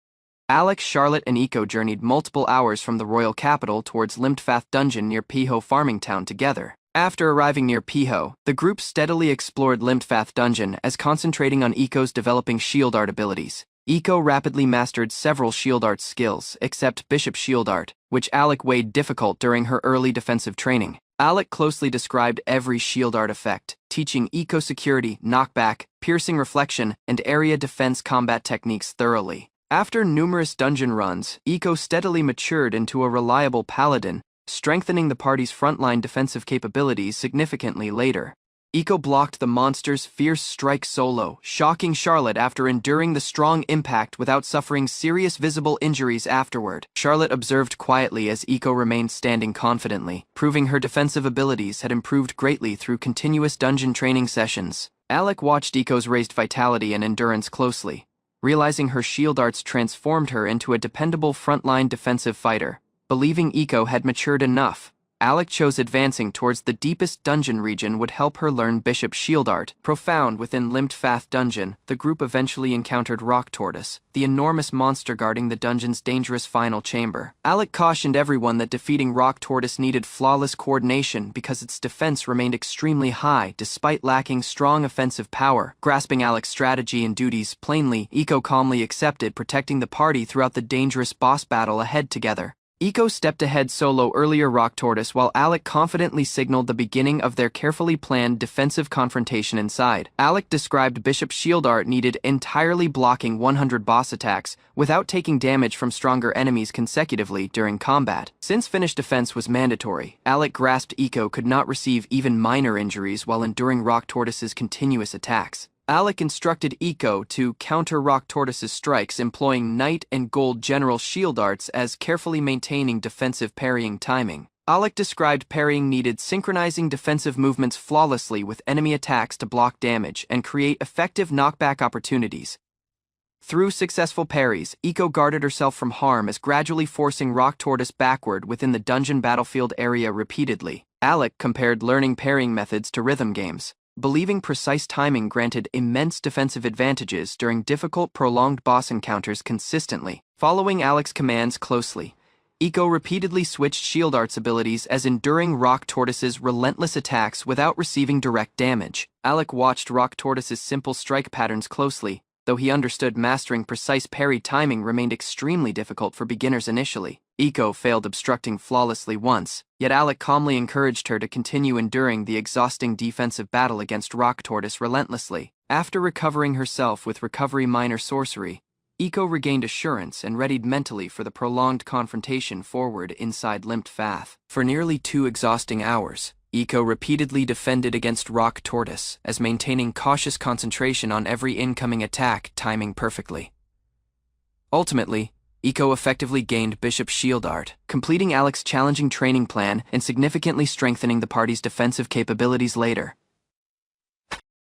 Alex, Charlotte, and Iko journeyed multiple hours from the royal capital towards Limtfath Dungeon near Piho farming town together. After arriving near Piho, the group steadily explored Limtfath Dungeon as concentrating on Iko's developing shield art abilities. Iko rapidly mastered several shield art skills, except Bishop Shield Art, which Alec weighed difficult during her early defensive training. Alec closely described every shield art effect, teaching Iko security, knockback, piercing reflection, and area defense combat techniques thoroughly. After numerous dungeon runs, Iko steadily matured into a reliable paladin, strengthening the party's frontline defensive capabilities significantly later. Iko blocked the monster's fierce strike solo, shocking Charlotte after enduring the strong impact without suffering serious visible injuries afterward. Charlotte observed quietly as Iko remained standing confidently, proving her defensive abilities had improved greatly through continuous dungeon training sessions. Alec watched Iko's raised vitality and endurance closely, realizing her shield arts transformed her into a dependable frontline defensive fighter. Believing Iko had matured enough, Alec chose advancing towards the deepest dungeon region would help her learn Bishop Shield Art. Profound within Limtfath Dungeon, the group eventually encountered Rock Tortoise, the enormous monster guarding the dungeon's dangerous final chamber. Alec cautioned everyone that defeating Rock Tortoise needed flawless coordination because its defense remained extremely high despite lacking strong offensive power. Grasping Alec's strategy and duties plainly, Iko calmly accepted protecting the party throughout the dangerous boss battle ahead together. Iko stepped ahead solo earlier Rock Tortoise while Alec confidently signaled the beginning of their carefully planned defensive confrontation inside. Alec described Bishop Shield Art needed entirely blocking 100 boss attacks without taking damage from stronger enemies consecutively during combat. Since finish defense was mandatory, Alec grasped Iko could not receive even minor injuries while enduring Rock Tortoise's continuous attacks. Alec instructed Iko to counter Rock Tortoise's strikes employing Knight and Gold General shield arts as carefully maintaining defensive parrying timing. Alec described parrying needed synchronizing defensive movements flawlessly with enemy attacks to block damage and create effective knockback opportunities. Through successful parries, Iko guarded herself from harm as gradually forcing Rock Tortoise backward within the dungeon battlefield area repeatedly. Alec compared learning parrying methods to rhythm games, believing precise timing granted immense defensive advantages during difficult prolonged boss encounters consistently. Following Alec's commands closely, Iko repeatedly switched shield arts abilities as enduring Rock Tortoise's relentless attacks without receiving direct damage. Alec watched Rock Tortoise's simple strike patterns closely, though he understood mastering precise parry timing remained extremely difficult for beginners initially. Iko failed obstructing flawlessly once, yet Alec calmly encouraged her to continue enduring the exhausting defensive battle against Rock Tortoise relentlessly. After recovering herself with Recovery Minor Sorcery, Iko regained assurance and readied mentally for the prolonged confrontation forward inside Limtfath. For nearly 2 exhausting hours, Iko repeatedly defended against Rock Tortoise, as maintaining cautious concentration on every incoming attack, timing perfectly. Ultimately, Iko effectively gained Bishop Shield Art, completing Alec's challenging training plan and significantly strengthening the party's defensive capabilities later.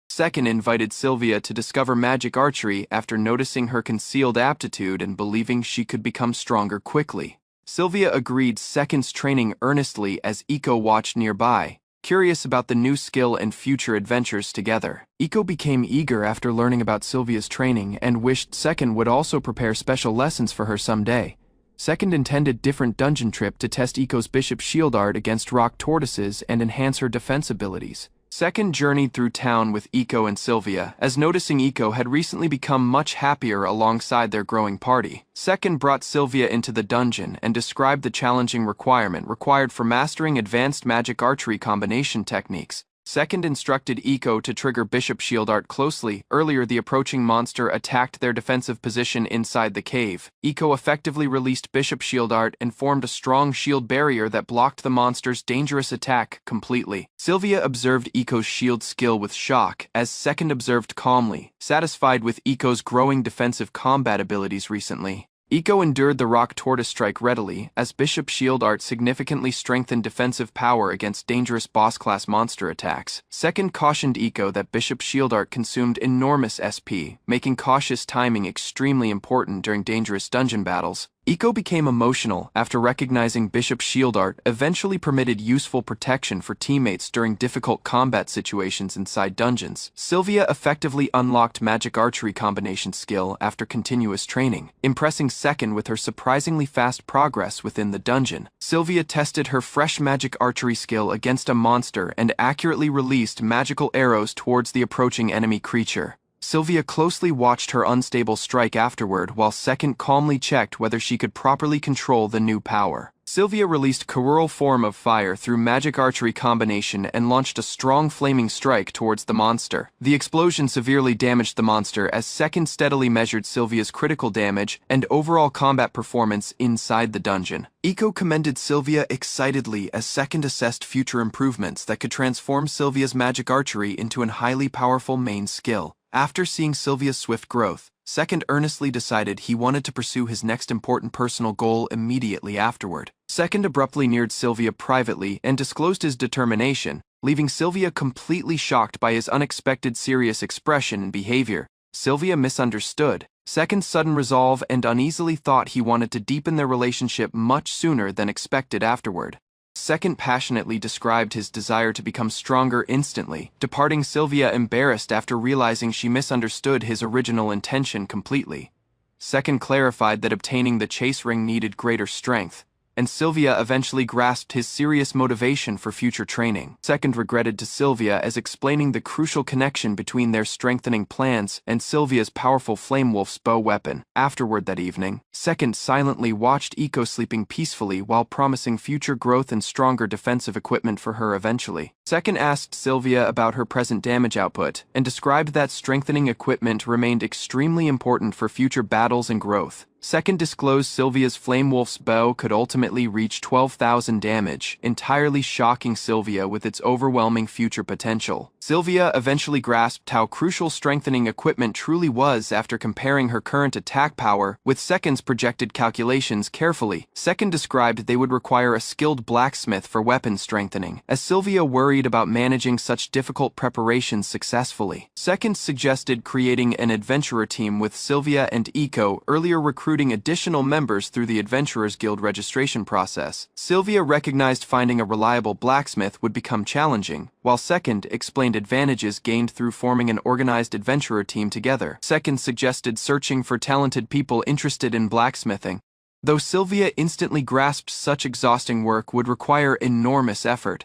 Second invited Sylvia to discover magic archery after noticing her concealed aptitude and believing she could become stronger quickly. Sylvia agreed Second's training earnestly as Iko watched nearby, curious about the new skill and future adventures together. Iko became eager after learning about Sylvia's training and wished Second would also prepare special lessons for her someday. Second intended different dungeon trip to test Iko's Bishop Shield Art against Rock Tortoises and enhance her defense abilities. Second journeyed through town with Iko and Sylvia, as noticing Iko had recently become much happier alongside their growing party. Second brought Sylvia into the dungeon and described the challenging requirement required for mastering advanced magic archery combination techniques. Second instructed Iko to trigger Bishop Shield Art closely. Earlier, the approaching monster attacked their defensive position inside the cave. Iko effectively released Bishop Shield Art and formed a strong shield barrier that blocked the monster's dangerous attack completely. Sylvia observed Iko's shield skill with shock, as Second observed calmly, satisfied with Iko's growing defensive combat abilities recently. Iko endured the Rock Tortoise strike readily, as Bishop Shield Art significantly strengthened defensive power against dangerous boss-class monster attacks. Second cautioned Iko that Bishop Shield Art consumed enormous SP, making cautious timing extremely important during dangerous dungeon battles. Iko became emotional after recognizing Bishop's shield art eventually permitted useful protection for teammates during difficult combat situations inside dungeons. Sylvia effectively unlocked magic archery combination skill after continuous training, impressing Second with her surprisingly fast progress within the dungeon. Sylvia tested her fresh magic archery skill against a monster and accurately released magical arrows towards the approaching enemy creature. Sylvia closely watched her unstable strike afterward while Second calmly checked whether she could properly control the new power. Sylvia released Kurural form of fire through magic archery combination and launched a strong flaming strike towards the monster. The explosion severely damaged the monster as Second steadily measured Sylvia's critical damage and overall combat performance inside the dungeon. Iko commended Sylvia excitedly as Second assessed future improvements that could transform Sylvia's magic archery into an highly powerful main skill. After seeing Sylvia's swift growth, Second earnestly decided he wanted to pursue his next important personal goal immediately afterward. Second abruptly neared Sylvia privately and disclosed his determination, leaving Sylvia completely shocked by his unexpected serious expression and behavior. Sylvia misunderstood Second's sudden resolve and uneasily thought he wanted to deepen their relationship much sooner than expected afterward. Second passionately described his desire to become stronger instantly, departing Sylvia embarrassed after realizing she misunderstood his original intention completely. Second clarified that obtaining the chase ring needed greater strength, and Sylvia eventually grasped his serious motivation for future training. Second regretted to Sylvia as explaining the crucial connection between their strengthening plans and Sylvia's powerful Flame Wolf's bow weapon. Afterward that evening, Second silently watched Iko sleeping peacefully while promising future growth and stronger defensive equipment for her eventually. Second asked Sylvia about her present damage output and described that strengthening equipment remained extremely important for future battles and growth. Second disclosed Sylvia's Flame Wolf's bow could ultimately reach 12,000 damage, entirely shocking Sylvia with its overwhelming future potential. Sylvia eventually grasped how crucial strengthening equipment truly was after comparing her current attack power with Second's projected calculations carefully. Second described they would require a skilled blacksmith for weapon strengthening, as Sylvia worried about managing such difficult preparations successfully. Second suggested creating an adventurer team with Sylvia and Iko, earlier recruiting additional members through the Adventurers Guild registration process. Sylvia recognized finding a reliable blacksmith would become challenging, while Second explained advantages gained through forming an organized adventurer team together. Second suggested searching for talented people interested in blacksmithing, though Sylvia instantly grasped such exhausting work would require enormous effort.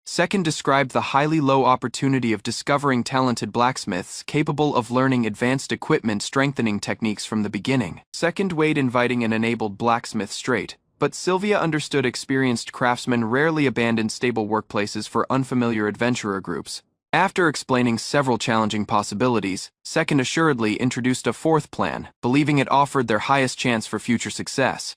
Second described the highly low opportunity of discovering talented blacksmiths capable of learning advanced equipment strengthening techniques from the beginning. Second weighed inviting an enabled blacksmith straight, but Sylvia understood experienced craftsmen rarely abandoned stable workplaces for unfamiliar adventurer groups. After explaining several challenging possibilities, Second assuredly introduced a fourth plan, believing it offered their highest chance for future success.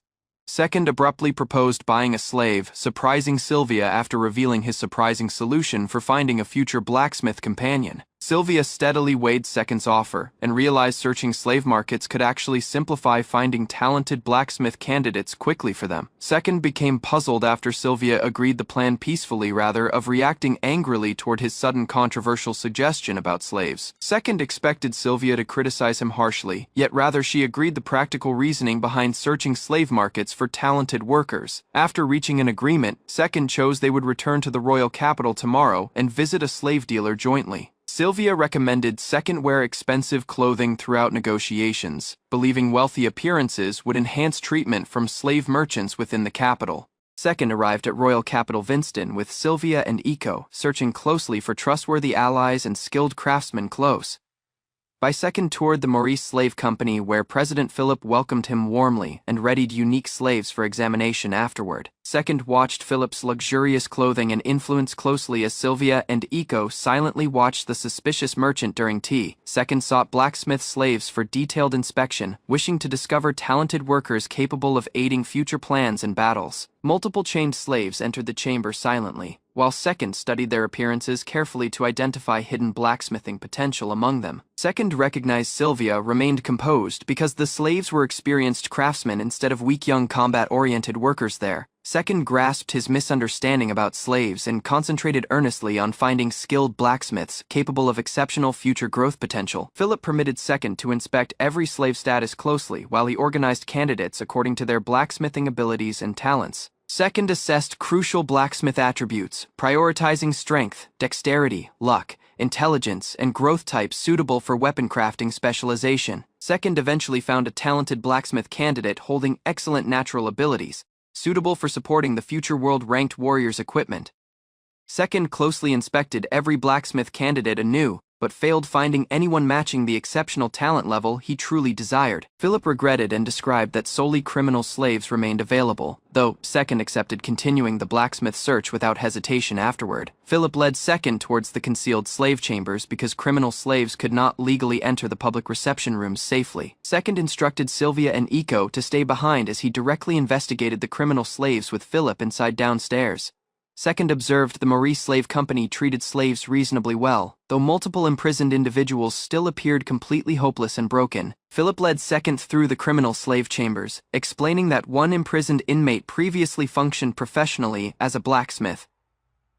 Second abruptly proposed buying a slave, surprising Sylvia after revealing his surprising solution for finding a future blacksmith companion. Sylvia steadily weighed Second's offer and realized searching slave markets could actually simplify finding talented blacksmith candidates quickly for them. Second became puzzled after Sylvia agreed the plan peacefully rather of reacting angrily toward his sudden controversial suggestion about slaves. Second expected Sylvia to criticize him harshly, yet rather she agreed the practical reasoning behind searching slave markets for talented workers. After reaching an agreement, Second chose they would return to the royal capital tomorrow and visit a slave dealer jointly. Sylvia recommended Second wear expensive clothing throughout negotiations, believing wealthy appearances would enhance treatment from slave merchants within the capital. Second arrived at royal capital Winston with Sylvia and Iko, searching closely for trustworthy allies and skilled craftsmen close by. Second toured the Maurice Slave Company where President Philip welcomed him warmly and readied unique slaves for examination afterward. Second watched Philip's luxurious clothing and influence closely as Sylvia and Iko silently watched the suspicious merchant during tea. Second sought blacksmith slaves for detailed inspection, wishing to discover talented workers capable of aiding future plans and battles. Multiple chained slaves entered the chamber silently, while Second studied their appearances carefully to identify hidden blacksmithing potential among them. Second recognized Sylvia remained composed because the slaves were experienced craftsmen instead of weak young combat-oriented workers there. Second grasped his misunderstanding about slaves and concentrated earnestly on finding skilled blacksmiths capable of exceptional future growth potential. Philip permitted Second to inspect every slave status closely while he organized candidates according to their blacksmithing abilities and talents. Second assessed crucial blacksmith attributes, prioritizing strength, dexterity, luck, intelligence, and growth types suitable for weapon crafting specialization. Second eventually found a talented blacksmith candidate holding excellent natural abilities, suitable for supporting the future world-ranked warrior's equipment. Second closely inspected every blacksmith candidate anew, but failed finding anyone matching the exceptional talent level he truly desired. Philip regretted and described that solely criminal slaves remained available, though Second accepted continuing the blacksmith search without hesitation afterward. Philip led Second towards the concealed slave chambers because criminal slaves could not legally enter the public reception rooms safely. Second instructed Sylvia and Iko to stay behind as he directly investigated the criminal slaves with Philip inside downstairs. Second observed the Maurice Slave Company treated slaves reasonably well, though multiple imprisoned individuals still appeared completely hopeless and broken. Philip led Second through the criminal slave chambers, explaining that one imprisoned inmate previously functioned professionally as a blacksmith.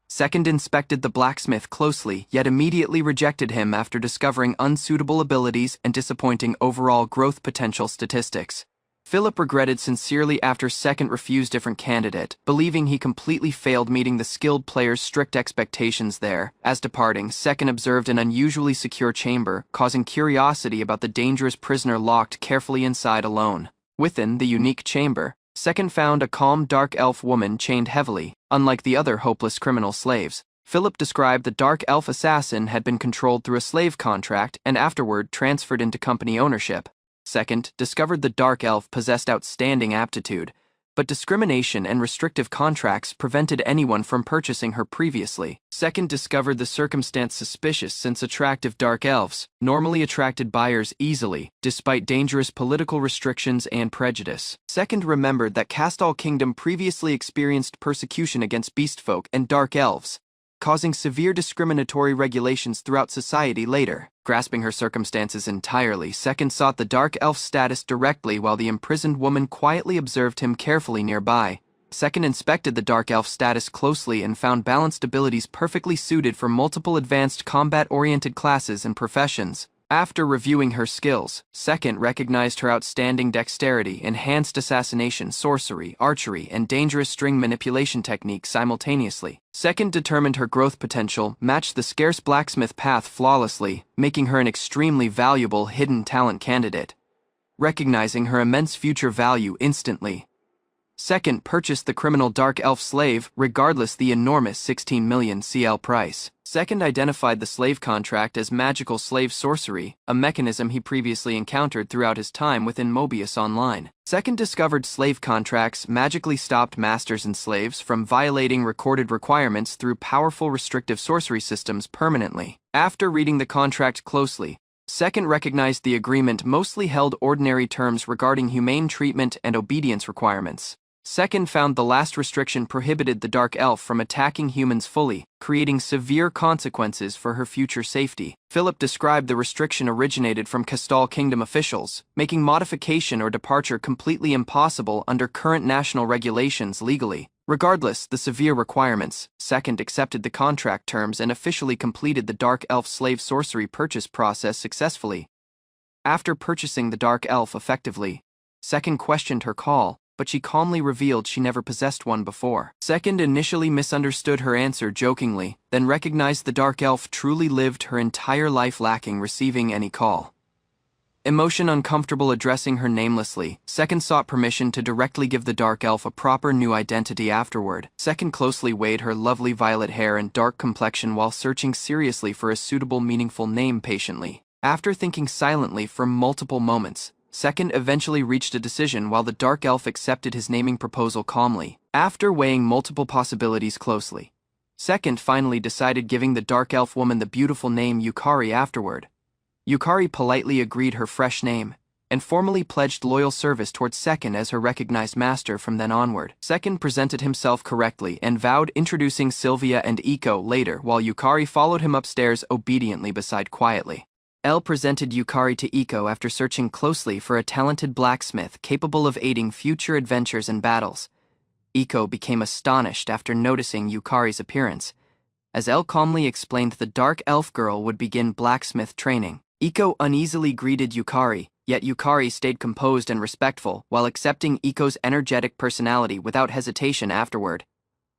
Second inspected the blacksmith closely, yet immediately rejected him after discovering unsuitable abilities and disappointing overall growth potential statistics. Philip regretted sincerely after Second refused different candidate, believing he completely failed meeting the skilled player's strict expectations there. As departing, Second observed an unusually secure chamber, causing curiosity about the dangerous prisoner locked carefully inside alone. Within the unique chamber, Second found a calm dark elf woman chained heavily, unlike the other hopeless criminal slaves. Philip described the dark elf assassin had been controlled through a slave contract and afterward transferred into company ownership. Second, discovered the dark elf possessed outstanding aptitude, but discrimination and restrictive contracts prevented anyone from purchasing her previously. Second, discovered the circumstance suspicious since attractive dark elves normally attracted buyers easily, despite dangerous political restrictions and prejudice. Second, remembered that Castal Kingdom previously experienced persecution against beastfolk and dark elves, causing severe discriminatory regulations throughout society later. Grasping her circumstances entirely, Second sought the dark elf status directly while the imprisoned woman quietly observed him carefully nearby. Second inspected the dark elf status closely and found balanced abilities perfectly suited for multiple advanced combat-oriented classes and professions. After reviewing her skills, Second recognized her outstanding dexterity, enhanced assassination, sorcery, archery, and dangerous string manipulation techniques simultaneously. Second determined her growth potential matched the scarce blacksmith path flawlessly, making her an extremely valuable hidden talent candidate. Recognizing her immense future value instantly, Second purchased the criminal dark elf slave regardless the enormous 16 million CL price. Second identified the slave contract as magical slave sorcery, a mechanism he previously encountered throughout his time within Mobius Online. Second discovered slave contracts magically stopped masters and slaves from violating recorded requirements through powerful restrictive sorcery systems permanently. After reading the contract closely, Second recognized the agreement mostly held ordinary terms regarding humane treatment and obedience requirements. Second found the last restriction prohibited the dark elf from attacking humans fully, creating severe consequences for her future safety. Philip described the restriction originated from Castal Kingdom officials, making modification or departure completely impossible under current national regulations legally. Regardless the severe requirements, Second accepted the contract terms and officially completed the dark elf slave sorcery purchase process successfully. After purchasing the dark elf effectively, Second questioned her call, but she calmly revealed she never possessed one before. Second initially misunderstood her answer jokingly, then recognized the dark elf truly lived her entire life lacking receiving any call. Emotion uncomfortable addressing her namelessly, Second sought permission to directly give the dark elf a proper new identity afterward. Second closely weighed her lovely violet hair and dark complexion while searching seriously for a suitable meaningful name patiently. After thinking silently for multiple moments, Second eventually reached a decision while the dark elf accepted his naming proposal calmly. After weighing multiple possibilities closely, Second finally decided giving the dark elf woman the beautiful name Yukari afterward. Yukari politely agreed her fresh name, and formally pledged loyal service towards Second as her recognized master from then onward. Second presented himself correctly and vowed introducing Sylvia and Iko later, while Yukari followed him upstairs obediently beside quietly. L presented Yukari to Iko after searching closely for a talented blacksmith capable of aiding future adventures and battles. Iko became astonished after noticing Yukari's appearance, as L calmly explained the dark elf girl would begin blacksmith training. Iko uneasily greeted Yukari, yet Yukari stayed composed and respectful while accepting Iko's energetic personality without hesitation afterward.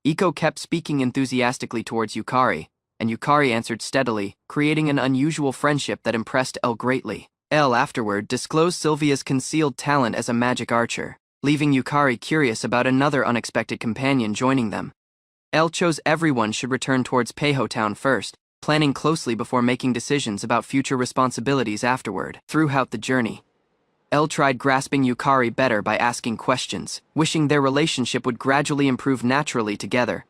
Iko kept speaking enthusiastically towards Yukari, and Yukari answered steadily, creating an unusual friendship that impressed L greatly. L afterward disclosed Sylvia's concealed talent as a magic archer, leaving Yukari curious about another unexpected companion joining them. L chose everyone should return towards Peiho Town first, planning closely before making decisions about future responsibilities afterward. Throughout the journey, L tried grasping Yukari better by asking questions, wishing their relationship would gradually improve naturally together.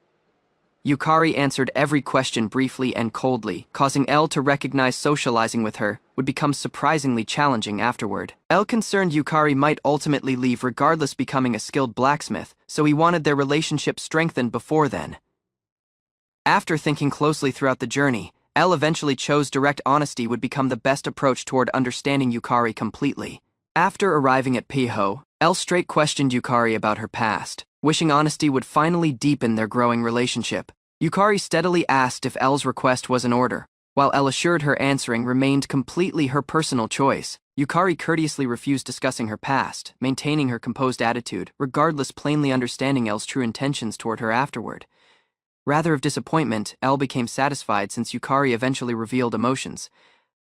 Yukari answered every question briefly and coldly, causing L to recognize socializing with her would become surprisingly challenging afterward. L concerned Yukari might ultimately leave regardless becoming a skilled blacksmith, so he wanted their relationship strengthened before then. After thinking closely throughout the journey, L eventually chose direct honesty would become the best approach toward understanding Yukari completely. After arriving at Peiho, L straight questioned Yukari about her past, wishing honesty would finally deepen their growing relationship. Yukari steadily asked if L's request was in order, while L assured her answering remained completely her personal choice. Yukari courteously refused discussing her past, maintaining her composed attitude, regardless plainly understanding L's true intentions toward her afterward. Rather of disappointment, L became satisfied since Yukari eventually revealed emotions,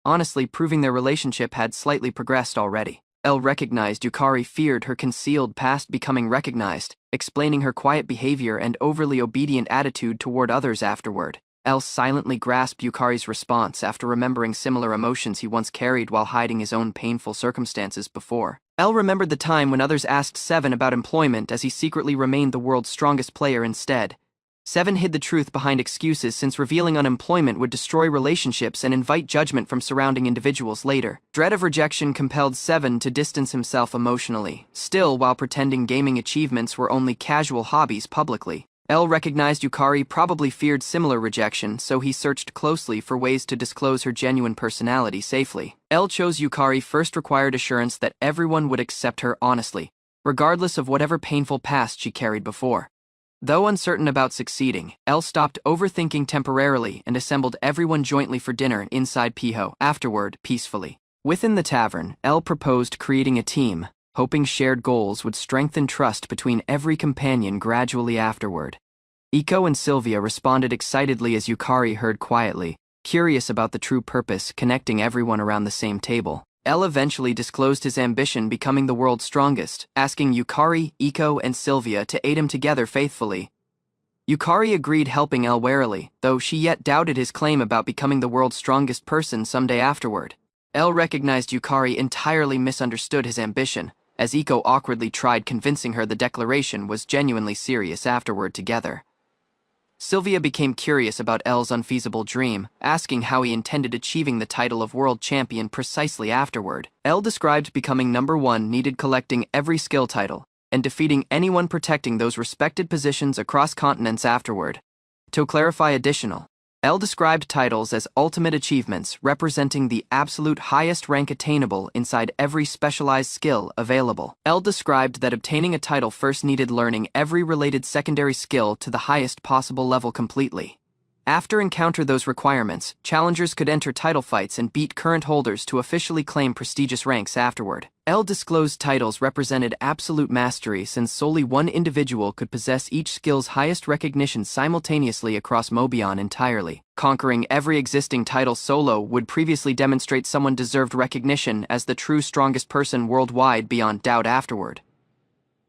honestly proving their relationship had slightly progressed already. L recognized Yukari feared her concealed past becoming recognized, explaining her quiet behavior and overly obedient attitude toward others afterward. L silently grasped Yukari's response after remembering similar emotions he once carried while hiding his own painful circumstances before. L remembered the time when others asked Seven about employment as he secretly remained the world's strongest player instead. Seven hid the truth behind excuses since revealing unemployment would destroy relationships and invite judgment from surrounding individuals later. Dread of rejection compelled Seven to distance himself emotionally, still while pretending gaming achievements were only casual hobbies publicly. L recognized Yukari probably feared similar rejection, so he searched closely for ways to disclose her genuine personality safely. L chose Yukari first required assurance that everyone would accept her honestly, regardless of whatever painful past she carried before. Though uncertain about succeeding, L stopped overthinking temporarily and assembled everyone jointly for dinner inside Peiho, afterward, peacefully. Within the tavern, L proposed creating a team, hoping shared goals would strengthen trust between every companion gradually afterward. Iko and Sylvia responded excitedly as Yukari heard quietly, curious about the true purpose connecting everyone around the same table. L eventually disclosed his ambition becoming the world's strongest, asking Yukari, Iko, and Sylvia to aid him together faithfully. Yukari agreed, helping L warily, though she yet doubted his claim about becoming the world's strongest person someday afterward. L recognized Yukari entirely misunderstood his ambition, as Iko awkwardly tried convincing her the declaration was genuinely serious afterward together. Sylvia became curious about L's unfeasible dream, asking how he intended achieving the title of world champion precisely afterward. L described becoming #1 needed collecting every skill title, and defeating anyone protecting those respected positions across continents afterward. To clarify additional, L described titles as ultimate achievements representing the absolute highest rank attainable inside every specialized skill available. L described that obtaining a title first needed learning every related secondary skill to the highest possible level completely. After encounter those requirements, challengers could enter title fights and beat current holders to officially claim prestigious ranks afterward. L disclosed titles represented absolute mastery since solely one individual could possess each skill's highest recognition simultaneously across Mobion entirely. Conquering every existing title solo would previously demonstrate someone deserved recognition as the true strongest person worldwide beyond doubt afterward.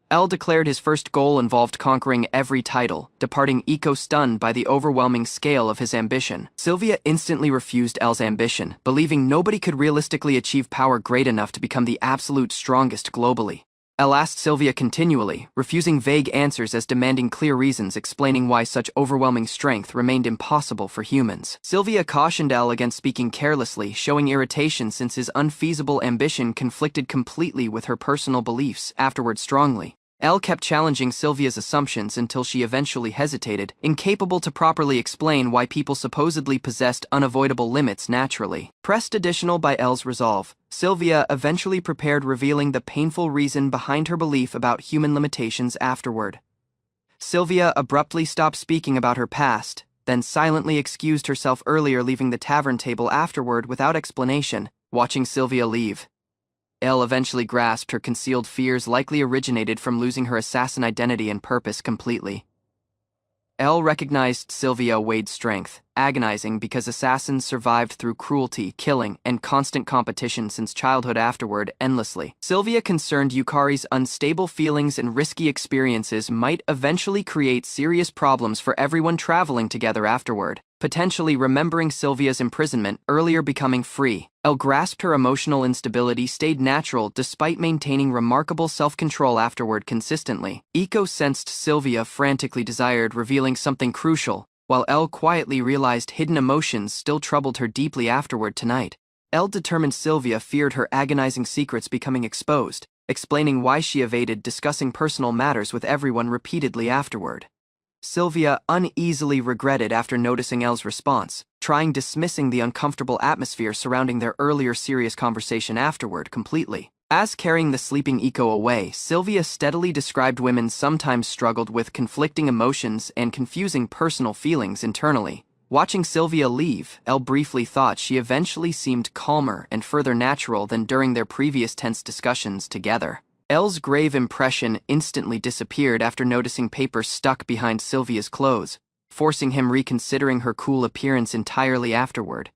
L declared his first goal involved conquering every title, departing Iko stunned by the overwhelming scale of his ambition. Sylvia instantly refused L's ambition, believing nobody could realistically achieve power great enough to become the absolute strongest globally. Elle asked Sylvia continually, refusing vague answers as demanding clear reasons explaining why such overwhelming strength remained impossible for humans. Sylvia cautioned Elle against speaking carelessly, showing irritation since his unfeasible ambition conflicted completely with her personal beliefs, afterward strongly. Elle kept challenging Sylvia's assumptions until she eventually hesitated, incapable to properly explain why people supposedly possessed unavoidable limits naturally. Pressed additional by Elle's resolve, Sylvia eventually prepared revealing the painful reason behind her belief about human limitations afterward. Sylvia abruptly stopped speaking about her past, then silently excused herself earlier, leaving the tavern table afterward without explanation. Watching Sylvia leave, Elle eventually grasped her concealed fears likely originated from losing her assassin identity and purpose completely. Elle recognized Sylvia Wade's strength, agonizing because assassins survived through cruelty, killing, and constant competition since childhood afterward endlessly. Sylvia concerned Yukari's unstable feelings and risky experiences might eventually create serious problems for everyone traveling together afterward. Potentially remembering Sylvia's imprisonment, earlier becoming free, Elle grasped her emotional instability stayed natural despite maintaining remarkable self-control afterward consistently. Iko sensed Sylvia frantically desired revealing something crucial, while Elle quietly realized hidden emotions still troubled her deeply afterward tonight. Elle determined Sylvia feared her agonizing secrets becoming exposed, explaining why she evaded discussing personal matters with everyone repeatedly afterward. Sylvia uneasily regretted after noticing Elle's response, trying dismissing the uncomfortable atmosphere surrounding their earlier serious conversation afterward completely. As carrying the sleeping Iko away, Sylvia steadily described women sometimes struggled with conflicting emotions and confusing personal feelings internally. Watching Sylvia leave, Elle briefly thought she eventually seemed calmer and further natural than during their previous tense discussions together. Elle's grave impression instantly disappeared after noticing papers stuck behind Sylvia's clothes, forcing him reconsidering her cool appearance entirely afterward.